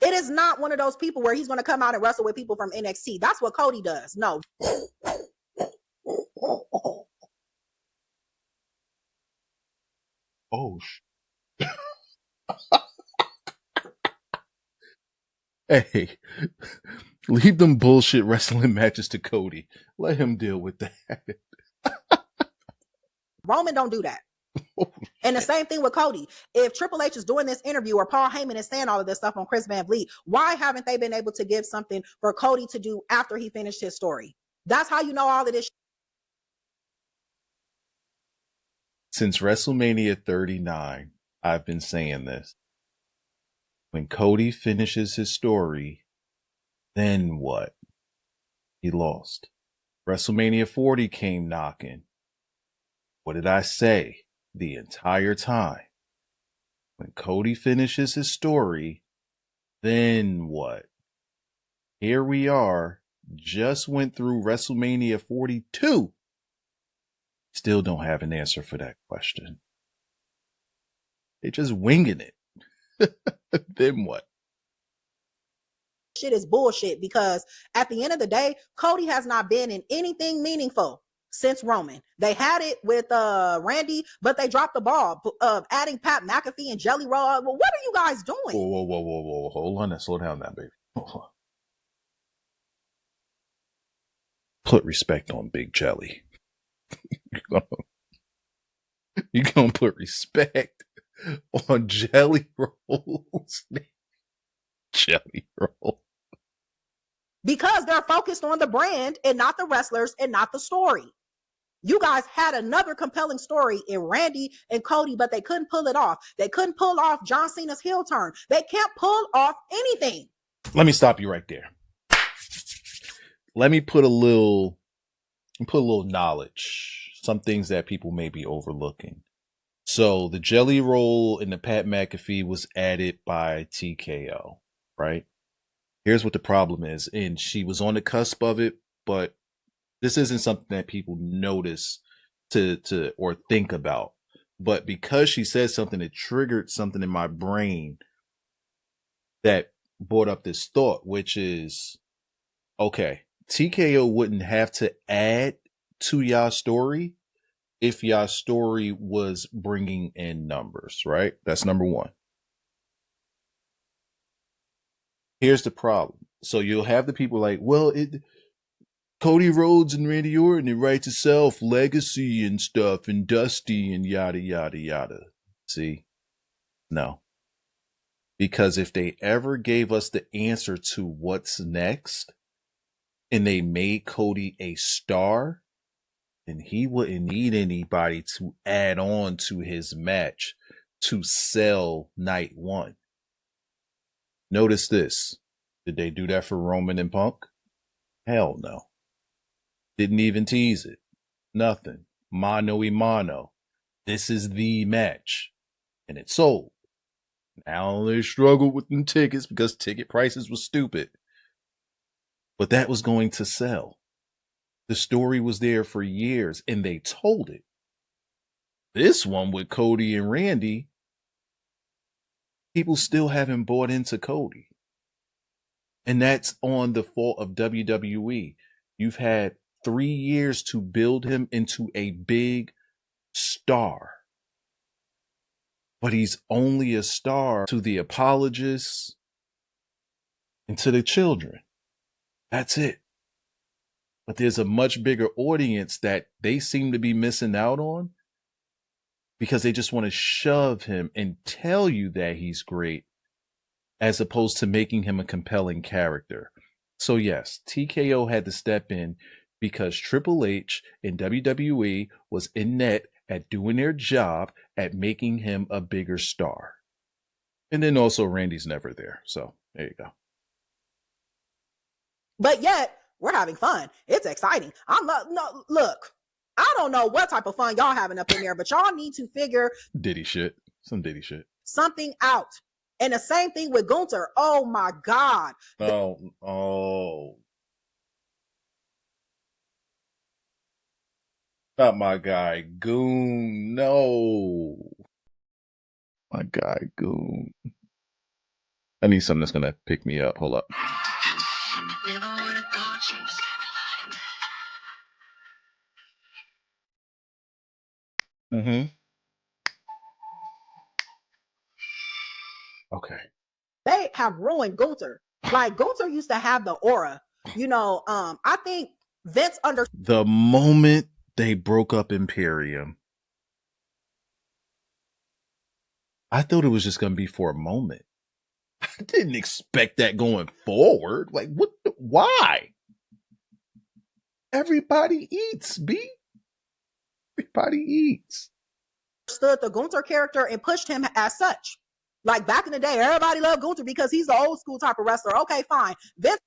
It is not one of those people where he's going to come out and wrestle with people from NXT. That's what Cody does. No. Oh, hey, leave them bullshit wrestling matches to Cody. Let him deal with that. Roman don't do that. Oh, and the same thing with Cody. If Triple H is doing this interview or Paul Heyman is saying all of this stuff on Chris Van Vliet, why haven't they been able to give something for Cody to do after he finished his story? That's how you know all of this. Since WrestleMania 39, I've been saying this. When Cody finishes his story, then what? He lost. WrestleMania 40 came knocking. What did I say the entire time? When Cody finishes his story, then what? Here we are, just went through WrestleMania 42. Still don't have an answer for that question. They're just winging it. Then what? Shit is bullshit, because at the end of the day, Cody has not been in anything meaningful since Roman. They had it with Randy, but they dropped the ball. Adding Pat McAfee and Jelly Roll. Well, what are you guys doing? Whoa. Hold on now. Slow down now, baby. Hold on. Put respect on Big Jelly. You're gonna put respect on Jelly Rolls. Jelly Roll. Because they're focused on the brand and not the wrestlers and not the story. You guys had another compelling story in Randy and Cody, but they couldn't pull it off. They couldn't pull off John Cena's heel turn. They can't pull off anything. Let me stop you right there. Let me put a little knowledge, some things that people may be overlooking. So the Jelly Roll and the Pat McAfee was added by TKO, right? Here's what the problem is. And she was on the cusp of it, but this isn't something that people notice to or think about. But because she said something, it triggered something in my brain that brought up this thought, which is, okay, TKO wouldn't have to add to y'all's story if y'all's story was bringing in numbers, right? That's number one. Here's the problem. So you'll have the people like, well, Cody Rhodes and Randy Orton, it writes itself, legacy and stuff, and Dusty and yada, yada, yada. See? No. Because if they ever gave us the answer to what's next, and they made Cody a star, then he wouldn't need anybody to add on to his match to sell night one. Notice this. Did they do that for Roman and Punk? Hell no. Didn't even tease it. Nothing. Mano y mano. This is the match. And it sold. Now they struggled with them tickets because ticket prices were stupid. But that was going to sell. The story was there for years and they told it. This one with Cody and Randy, people still haven't bought into Cody. And that's on the fault of WWE. You've had 3 years to build him into a big star. But he's only a star to the apologists and to the children. That's it. But there's a much bigger audience that they seem to be missing out on because they just want to shove him and tell you that he's great as opposed to making him a compelling character. So yes, TKO had to step in because Triple H and WWE was inept at doing their job at making him a bigger star. And then also Randy's never there. So there you go. But yet, we're having fun. It's exciting. Look, I don't know what type of fun y'all having up in there, but y'all need to figure Diddy shit. Some Diddy shit. Something out. And the same thing with Gunther. Oh my God. Oh. Not my guy, Goon. No. My guy, Goon. I need something that's going to pick me up. Hold up. Mm-hmm. Okay. They have ruined Gunther. Like, Gunther used to have the aura. I think Vince the moment they broke up Imperium, I thought it was just going to be for a moment. I didn't expect that going forward. Like, why? Everybody eats, B. Everybody eats. Understood the Gunther character and pushed him as such. Like, back in the day, everybody loved Gunther because he's the old school type of wrestler. Okay, fine. Vince.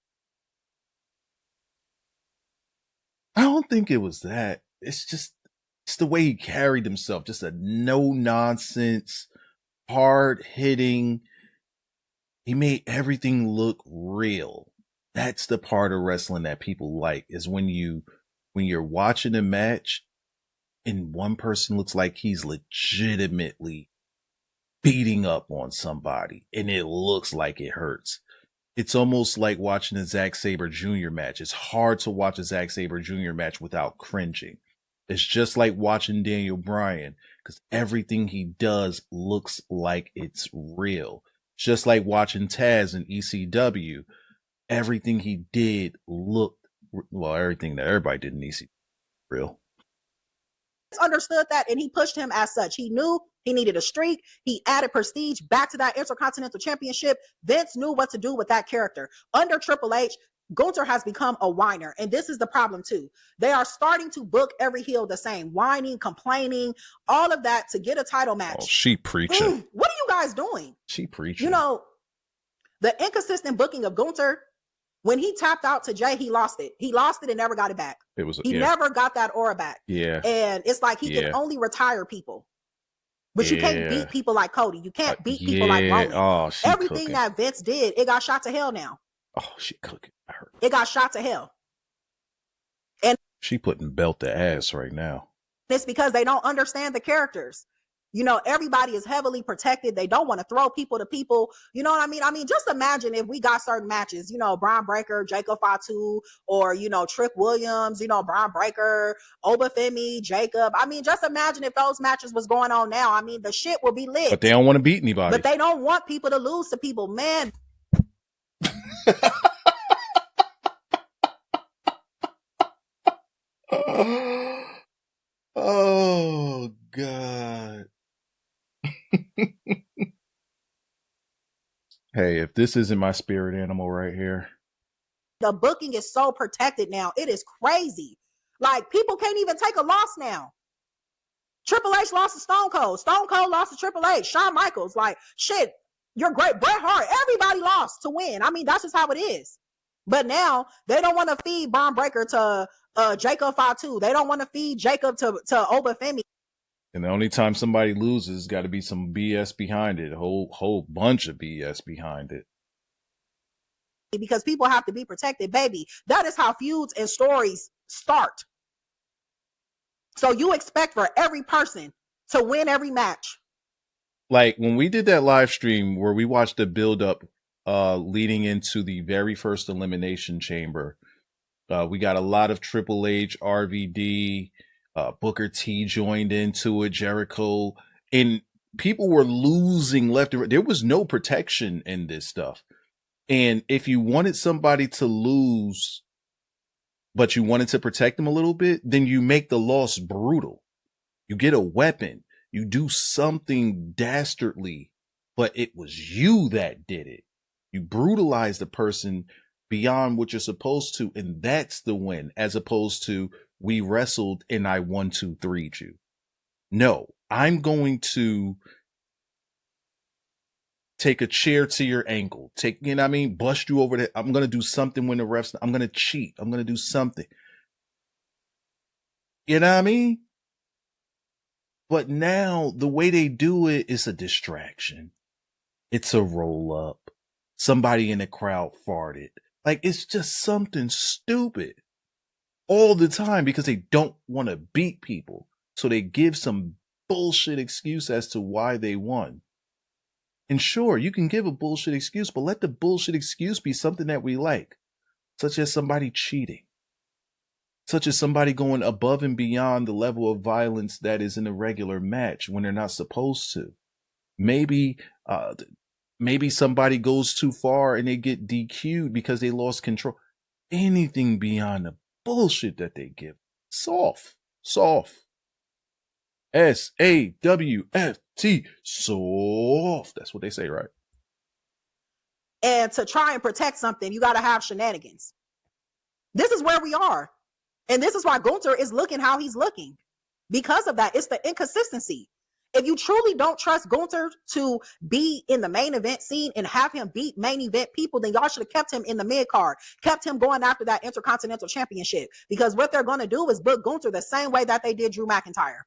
I don't think it was that. It's the way he carried himself. Just a no nonsense hard hitting. He made everything look real. That's the part of wrestling that people like, is when you're watching a match and one person looks like he's legitimately beating up on somebody and it looks like it hurts. It's almost like watching a Zack Sabre Jr. match. It's hard to watch a Zack Sabre Jr. match without cringing. It's just like watching Daniel Bryan, because everything he does looks like it's real. Just like watching Taz in ECW, everything he did looked, well, everything that everybody did in ECW real. Understood that, and he pushed him as such. He knew he needed a streak. He added prestige back to that Intercontinental Championship. Vince knew what to do with that character. Under Triple H, Gunther has become a whiner, and this is the problem too. They are starting to book every heel the same, whining, complaining, all of that to get a title match. Oh, she preaching. What are you guys doing? She preaching. You know, the inconsistent booking of Gunther. When he tapped out to Jay, he lost it. He lost it and never got it back. He never got that aura back. Yeah. And it's like he can only retire people. But you can't beat people like Cody. You can't beat people like Roman. Oh, everything that Vince did, it got shot to hell now. Oh, she cooking. It got shot to hell. And she putting belt to ass right now. It's because they don't understand the characters. You know, everybody is heavily protected. They don't want to throw people to people. You know what I mean? I mean, just imagine if we got certain matches, you know, Braun Breaker, Jacob Fatu, or, you know, Trick Williams, you know, Braun Breaker, Obafemi, Jacob. I mean, just imagine if those matches was going on now. I mean, the shit will be lit. But they don't want to beat anybody. But they don't want people to lose to people. Man. Oh, God. Hey, if this isn't my spirit animal right here. The booking is so protected now. It is crazy. Like, people can't even take a loss now. Triple H lost to Stone Cold. Stone Cold lost to Triple H. Shawn Michaels, like, shit, you're great. Bret Hart, everybody lost to win. I mean, that's just how it is. But now, they don't want to feed Braun Breaker to Jacob Fatu. They don't want to feed Jacob to Obafemi. And the only time somebody loses, got to be some BS behind it. A whole bunch of BS behind it. Because people have to be protected, baby. That is how feuds and stories start. So you expect for every person to win every match. Like when we did that live stream where we watched the build up leading into the very first Elimination Chamber, we got a lot of Triple H, RVD, Booker T joined into it, Jericho, and people were losing left and right. There was no protection in this stuff. And if you wanted somebody to lose, but you wanted to protect them a little bit, then you make the loss brutal. You get a weapon. You do something dastardly, but it was you that did it. You brutalize the person beyond what you're supposed to, and that's the win, as opposed to we wrestled and I 1, 2, 3'd you. No, I'm going to take a chair to your ankle, you know what I mean? Bust you over there. I'm going to do something when the refs, I'm going to cheat. I'm going to do something. You know what I mean? But now the way they do it is a distraction. It's a roll up. Somebody in the crowd farted. Like, it's just something stupid all the time because they don't want to beat people. So they give some bullshit excuse as to why they won. And sure, you can give a bullshit excuse, but let the bullshit excuse be something that we like, such as somebody cheating, such as somebody going above and beyond the level of violence that is in a regular match when they're not supposed to. Maybe somebody goes too far and they get DQ'd because they lost control. Anything beyond the bullshit that they give. Soft. SAWFT, soft. That's what they say, right? And to try and protect something, you got to have shenanigans. This is where we are. And this is why Gunther is looking how he's looking. Because of that, it's the inconsistency. If you truly don't trust Gunther to be in the main event scene and have him beat main event people, then y'all should have kept him in the mid card, kept him going after that Intercontinental Championship. Because what they're going to do is book Gunther the same way that they did Drew McIntyre.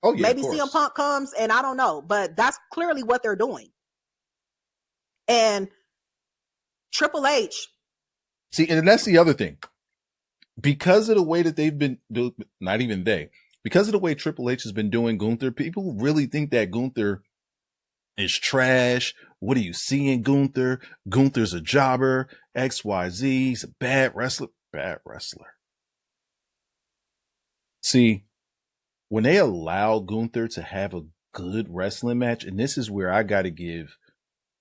Oh yeah, maybe of course. CM Punk comes, and I don't know, but that's clearly what they're doing. And Triple H. See, and that's the other thing. Because of the way that they've been, not even they, because of the way Triple H has been doing Gunther, people really think that Gunther is trash. What do you see in Gunther? Gunther's a jobber, XYZ, he's a bad wrestler. Bad wrestler. See, when they allow Gunther to have a good wrestling match, and this is where I got to give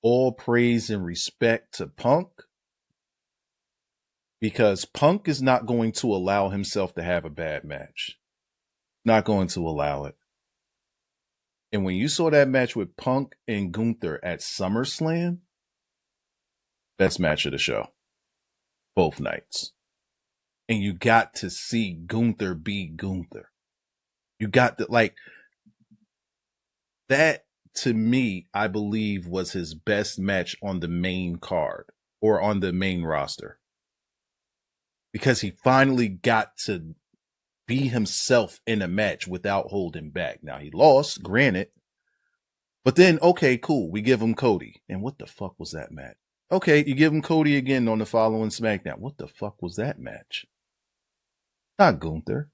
all praise and respect to Punk, because Punk is not going to allow himself to have a bad match. Not going to allow it. And when you saw that match with Punk and Gunther at SummerSlam, best match of the show. Both nights. And you got to see Gunther be Gunther. You got to, like, that to me, I believe was his best match on the main card or on the main roster. Because he finally got to be himself in a match without holding back. Now, he lost, granted. But then, okay, cool. We give him Cody. And what the fuck was that match? Okay, you give him Cody again on the following SmackDown. What the fuck was that match? Not Gunther.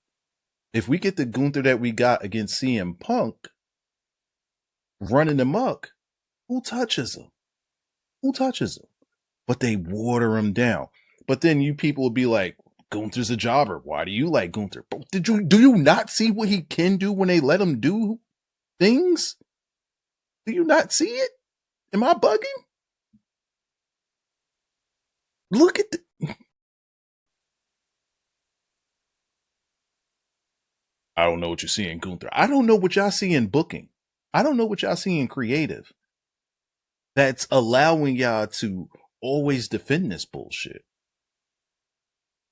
If we get the Gunther that we got against CM Punk running amok, who touches him? Who touches him? But they water him down. But then you people will be like, Gunther's a jobber. Why do you like Gunther? But do you not see what he can do when they let him do things? Do you not see it? Am I bugging? Look at I don't know what you see in Gunther. I don't know what y'all see in booking. I don't know what y'all see in creative. That's allowing y'all to always defend this bullshit.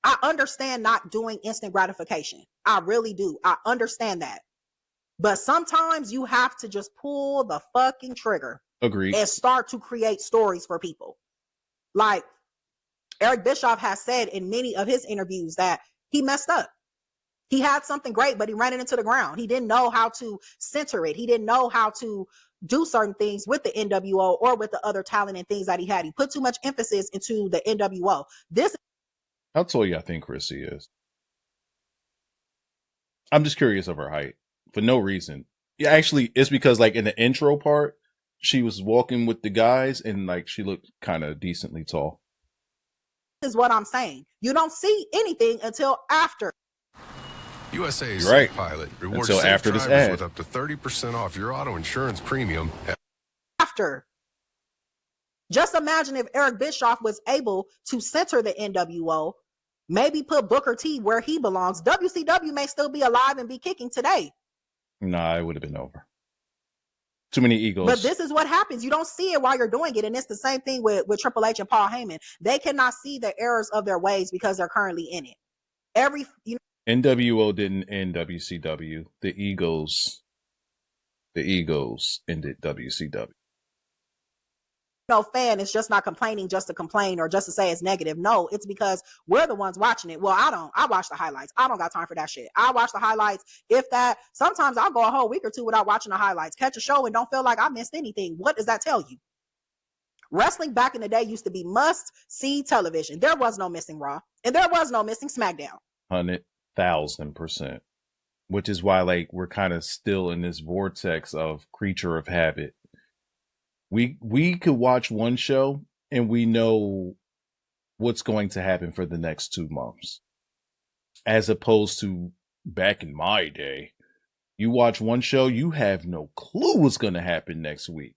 I understand not doing instant gratification. I really do. I understand that. But sometimes you have to just pull the fucking trigger. Agreed. And start to create stories for people. Like Eric Bischoff has said in many of his interviews that he messed up. He had something great, but he ran it into the ground. He didn't know how to center it. He didn't know how to do certain things with the NWO or with the other talent and things that he had. He put too much emphasis into the NWO. How tall y'all think Chrissy is? I'm just curious of her height for no reason. Yeah, actually, it's because like in the intro part, she was walking with the guys and like she looked kind of decently tall. This is what I'm saying. You don't see anything until after. USA's right. Pilot rewards until safe after this drivers ad. with up to 30% off your auto insurance premium. After. Just imagine if Eric Bischoff was able to center the NWO, maybe put Booker T where he belongs. WCW may still be alive and be kicking today. Nah, it would have been over. Too many egos. But this is what happens. You don't see it while you're doing it. And it's the same thing with Triple H and Paul Heyman. They cannot see the errors of their ways because they're currently in it. NWO didn't end WCW. The egos ended WCW. No fan is just not complaining just to complain or just to say it's negative. No, it's because we're the ones watching it. Well, I don't. I watch the highlights. I don't got time for that shit. I watch the highlights. If that, sometimes I'll go a whole week or two without watching the highlights. Catch a show and don't feel like I missed anything. What does that tell you? Wrestling back in the day used to be must-see television. There was no missing Raw, and there was no missing SmackDown. 100,000%. Which is why, like, we're kind of still in this vortex of creature of habit. We could watch one show and we know what's going to happen for the next 2 months. As opposed to back in my day, you watch one show, you have no clue what's going to happen next week.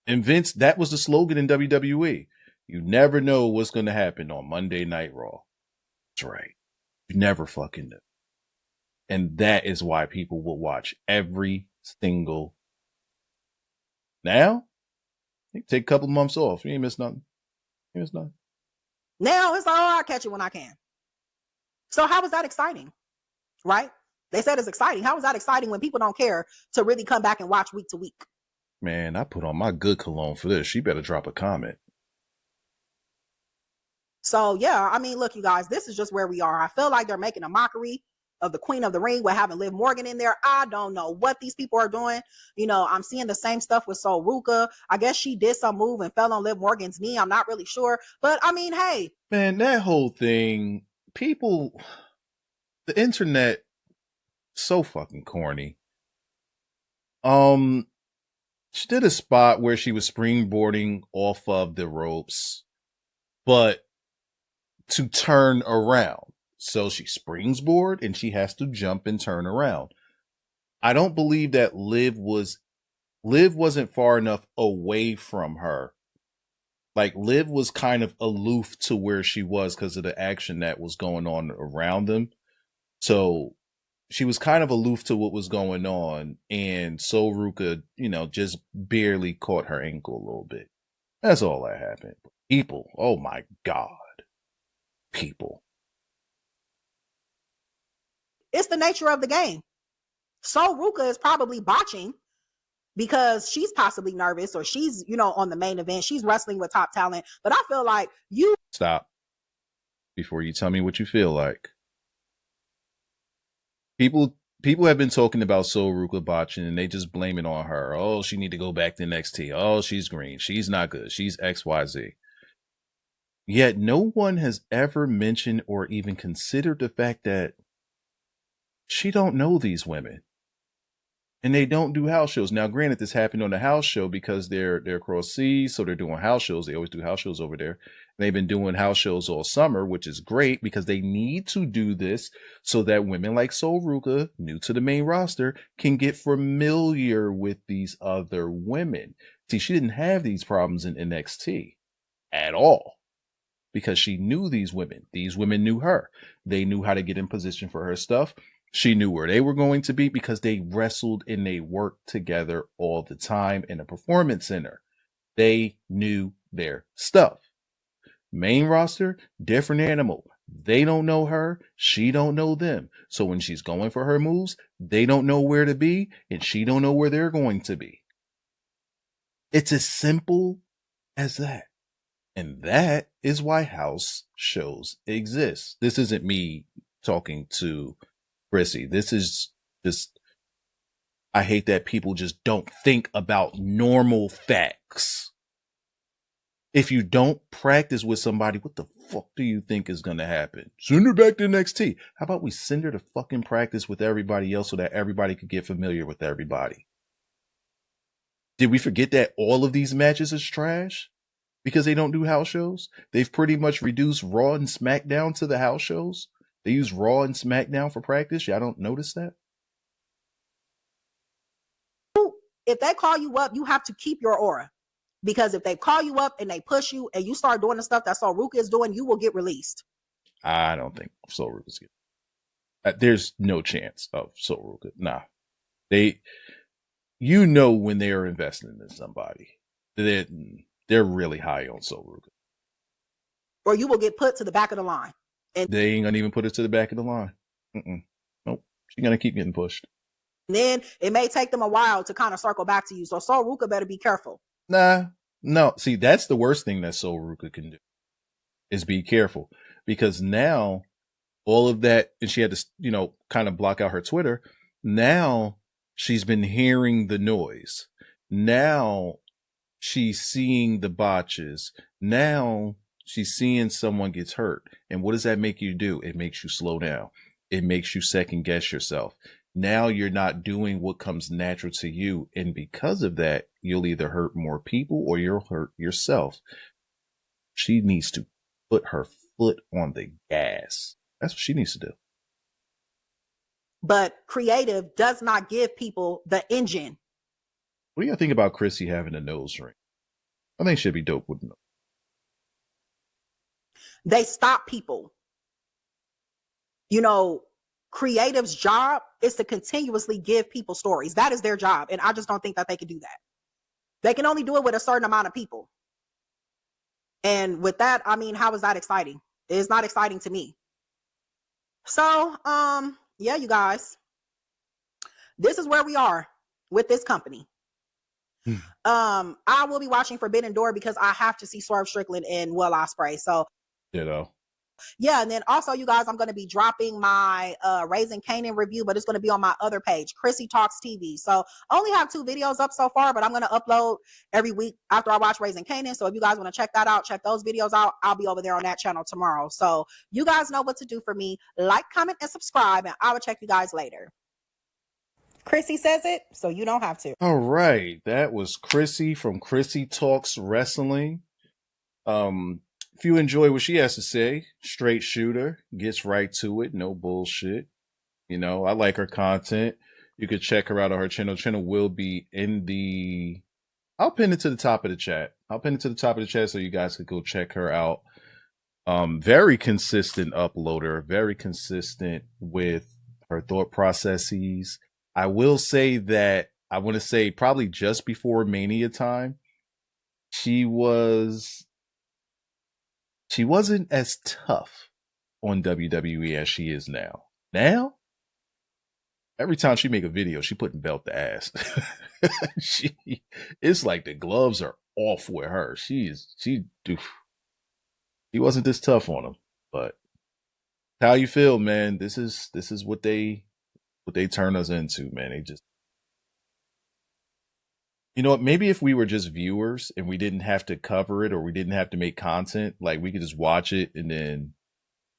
And Vince, that was the slogan in WWE. You never know what's going to happen on Monday Night Raw. That's right. You never fucking know. And that is why people will watch every single. Now, you take a couple months off. You ain't miss nothing. You miss nothing. Now it's like, oh, I'll catch it when I can. So how is that exciting? Right? They said it's exciting. How is that exciting when people don't care to really come back and watch week to week? Man, I put on my good cologne for this. She better drop a comment. So, yeah, I mean, look, you guys, this is just where we are. I feel like they're making a mockery of the Queen of the Ring with having Liv Morgan in there. I don't know what these people are doing. You know, I'm seeing the same stuff with Sol Ruka. I guess she did some move and fell on Liv Morgan's knee. I'm not really sure. But I mean, hey. Man, that whole thing, people, the internet, so fucking corny. She did a spot where she was springboarding off of the ropes, but to turn around. So she springboard and she has to jump and turn around. I don't believe that Liv wasn't far enough away from her. Like Liv was kind of aloof to where she was because of the action that was going on around them. So she was kind of aloof to what was going on, and Sol Ruka, you know, just barely caught her ankle a little bit. That's all that happened. People, oh my God. People. It's the nature of the game. Sol Ruka is probably botching because she's possibly nervous, or she's, you know, on the main event. She's wrestling with top talent. But I feel like you... Stop. Before you tell me what you feel like. People have been talking about Sol Ruka botching, and they just blame it on her. Oh, she need to go back to NXT. Oh, she's green. She's not good. She's XYZ. Yet no one has ever mentioned or even considered the fact that she don't know these women. And they don't do house shows. Now, granted, this happened on the house show because they're across seas, so they're doing house shows. They always do house shows over there. And they've been doing house shows all summer, which is great because they need to do this so that women like Sol Ruka, new to the main roster, can get familiar with these other women. See, she didn't have these problems in NXT at all because she knew these women. These women knew her. They knew how to get in position for her stuff. She knew where they were going to be because they wrestled and they worked together all the time in a performance center. They knew their stuff. Main roster, different animal. They don't know her. She don't know them. So when she's going for her moves, they don't know where to be and she don't know where they're going to be. It's as simple as that. And that is why house shows exist. This isn't me talking to Chrissy. This is just, I hate that people just don't think about normal facts. If you don't practice with somebody, what the fuck do you think is going to happen? Send her back to NXT. How about we send her to fucking practice with everybody else so that everybody could get familiar with everybody? Did we forget that all of these matches is trash because they don't do house shows? They've pretty much reduced Raw and SmackDown to the house shows. They use Raw and SmackDown for practice. Y'all don't notice that? If they call you up, you have to keep your aura. Because if they call you up and they push you and you start doing the stuff that Sol Ruka is doing, you will get released. I don't think Sol Ruka's getting. There's no chance of Sol Ruka. Nah. You know when they are investing in somebody, they're really high on Sol Ruka. Or you will get put to the back of the line. And they ain't gonna even put it to the back of the line. Nope. She's gonna keep getting pushed. Then it may take them a while to kind of circle back to you. So Sol Ruka better be careful. Nah, no. See, that's the worst thing that Sol Ruka can do is be careful, because now all of that, and she had to, you know, kind of block out her Twitter. Now she's been hearing the noise. Now she's seeing the botches. Now she's seeing someone gets hurt. And what does that make you do? It makes you slow down. It makes you second guess yourself. Now you're not doing what comes natural to you. And because of that, you'll either hurt more people or you'll hurt yourself. She needs to put her foot on the gas. That's what she needs to do. But creative does not give people the engine. What do you think about Chrissy having a nose ring? I think she'd be dope with no. They stop people. You know, creative's job is to continuously give people stories. That is their job. And I just don't think that they can do that. They can only do it with a certain amount of people. And with that, I mean, how is that exciting? It's not exciting to me. So, yeah, you guys, this is where we are with this company. I will be watching Forbidden Door because I have to see Swerve Strickland and Will Ospreay. So, Ditto. Yeah, and then also, you guys, I'm going to be dropping my Raising Kanan review, but it's going to be on my other page, Chrissy Talks TV. So I only have 2 videos up so far, but I'm going to upload every week after I watch Raising Kanan. So if you guys want to check that out, check those videos out, I'll be over there on that channel tomorrow. So you guys know what to do for me. Like, comment, and subscribe, and I will check you guys later. Chrissy says it, so you don't have to. All right, that was Chrissy from Chrissy Talks Wrestling. If you enjoy what she has to say, straight shooter, gets right to it, no bullshit. You know, I like her content. You could check her out on her channel. Channel will be in the... I'll pin it to the top of the chat. I'll pin it to the top of the chat so you guys could go check her out. Very consistent uploader, very consistent with her thought processes. I will say that, I want to say probably just before Mania time, she wasn't as tough on WWE as she is now. Now, every time she make a video, she putting belt to ass. It's like the gloves are off with her. She wasn't this tough on him. But how you feel, man? This is what they turn us into, man. They just, you know what? Maybe if we were just viewers and we didn't have to cover it or we didn't have to make content, like we could just watch it and then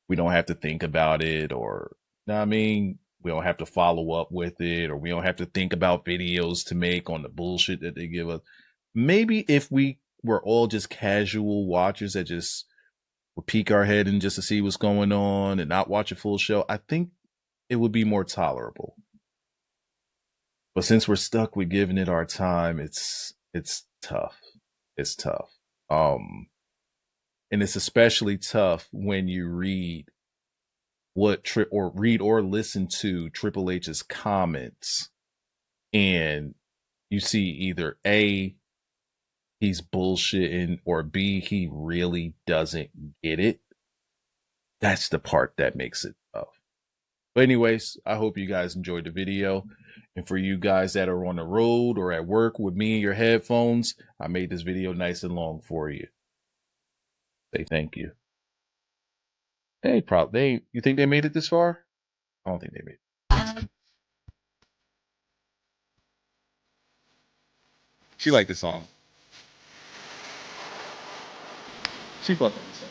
we don't have to think about it, or, you know what I mean? We don't have to follow up with it, or we don't have to think about videos to make on the bullshit that they give us. Maybe if we were all just casual watchers that just would peek our head in just to see what's going on and not watch a full show, I think it would be more tolerable. But since we're stuck with giving it our time, it's tough. It's tough. And it's especially tough when you read or listen to Triple H's comments and you see either A, he's bullshitting, or B, he really doesn't get it. That's the part that makes it tough. But anyways, I hope you guys enjoyed the video. And for you guys that are on the road or at work with me and your headphones, I made this video nice and long for you. Say thank you. You think they made it this far? I don't think they made it. She liked the song. She fucked with it.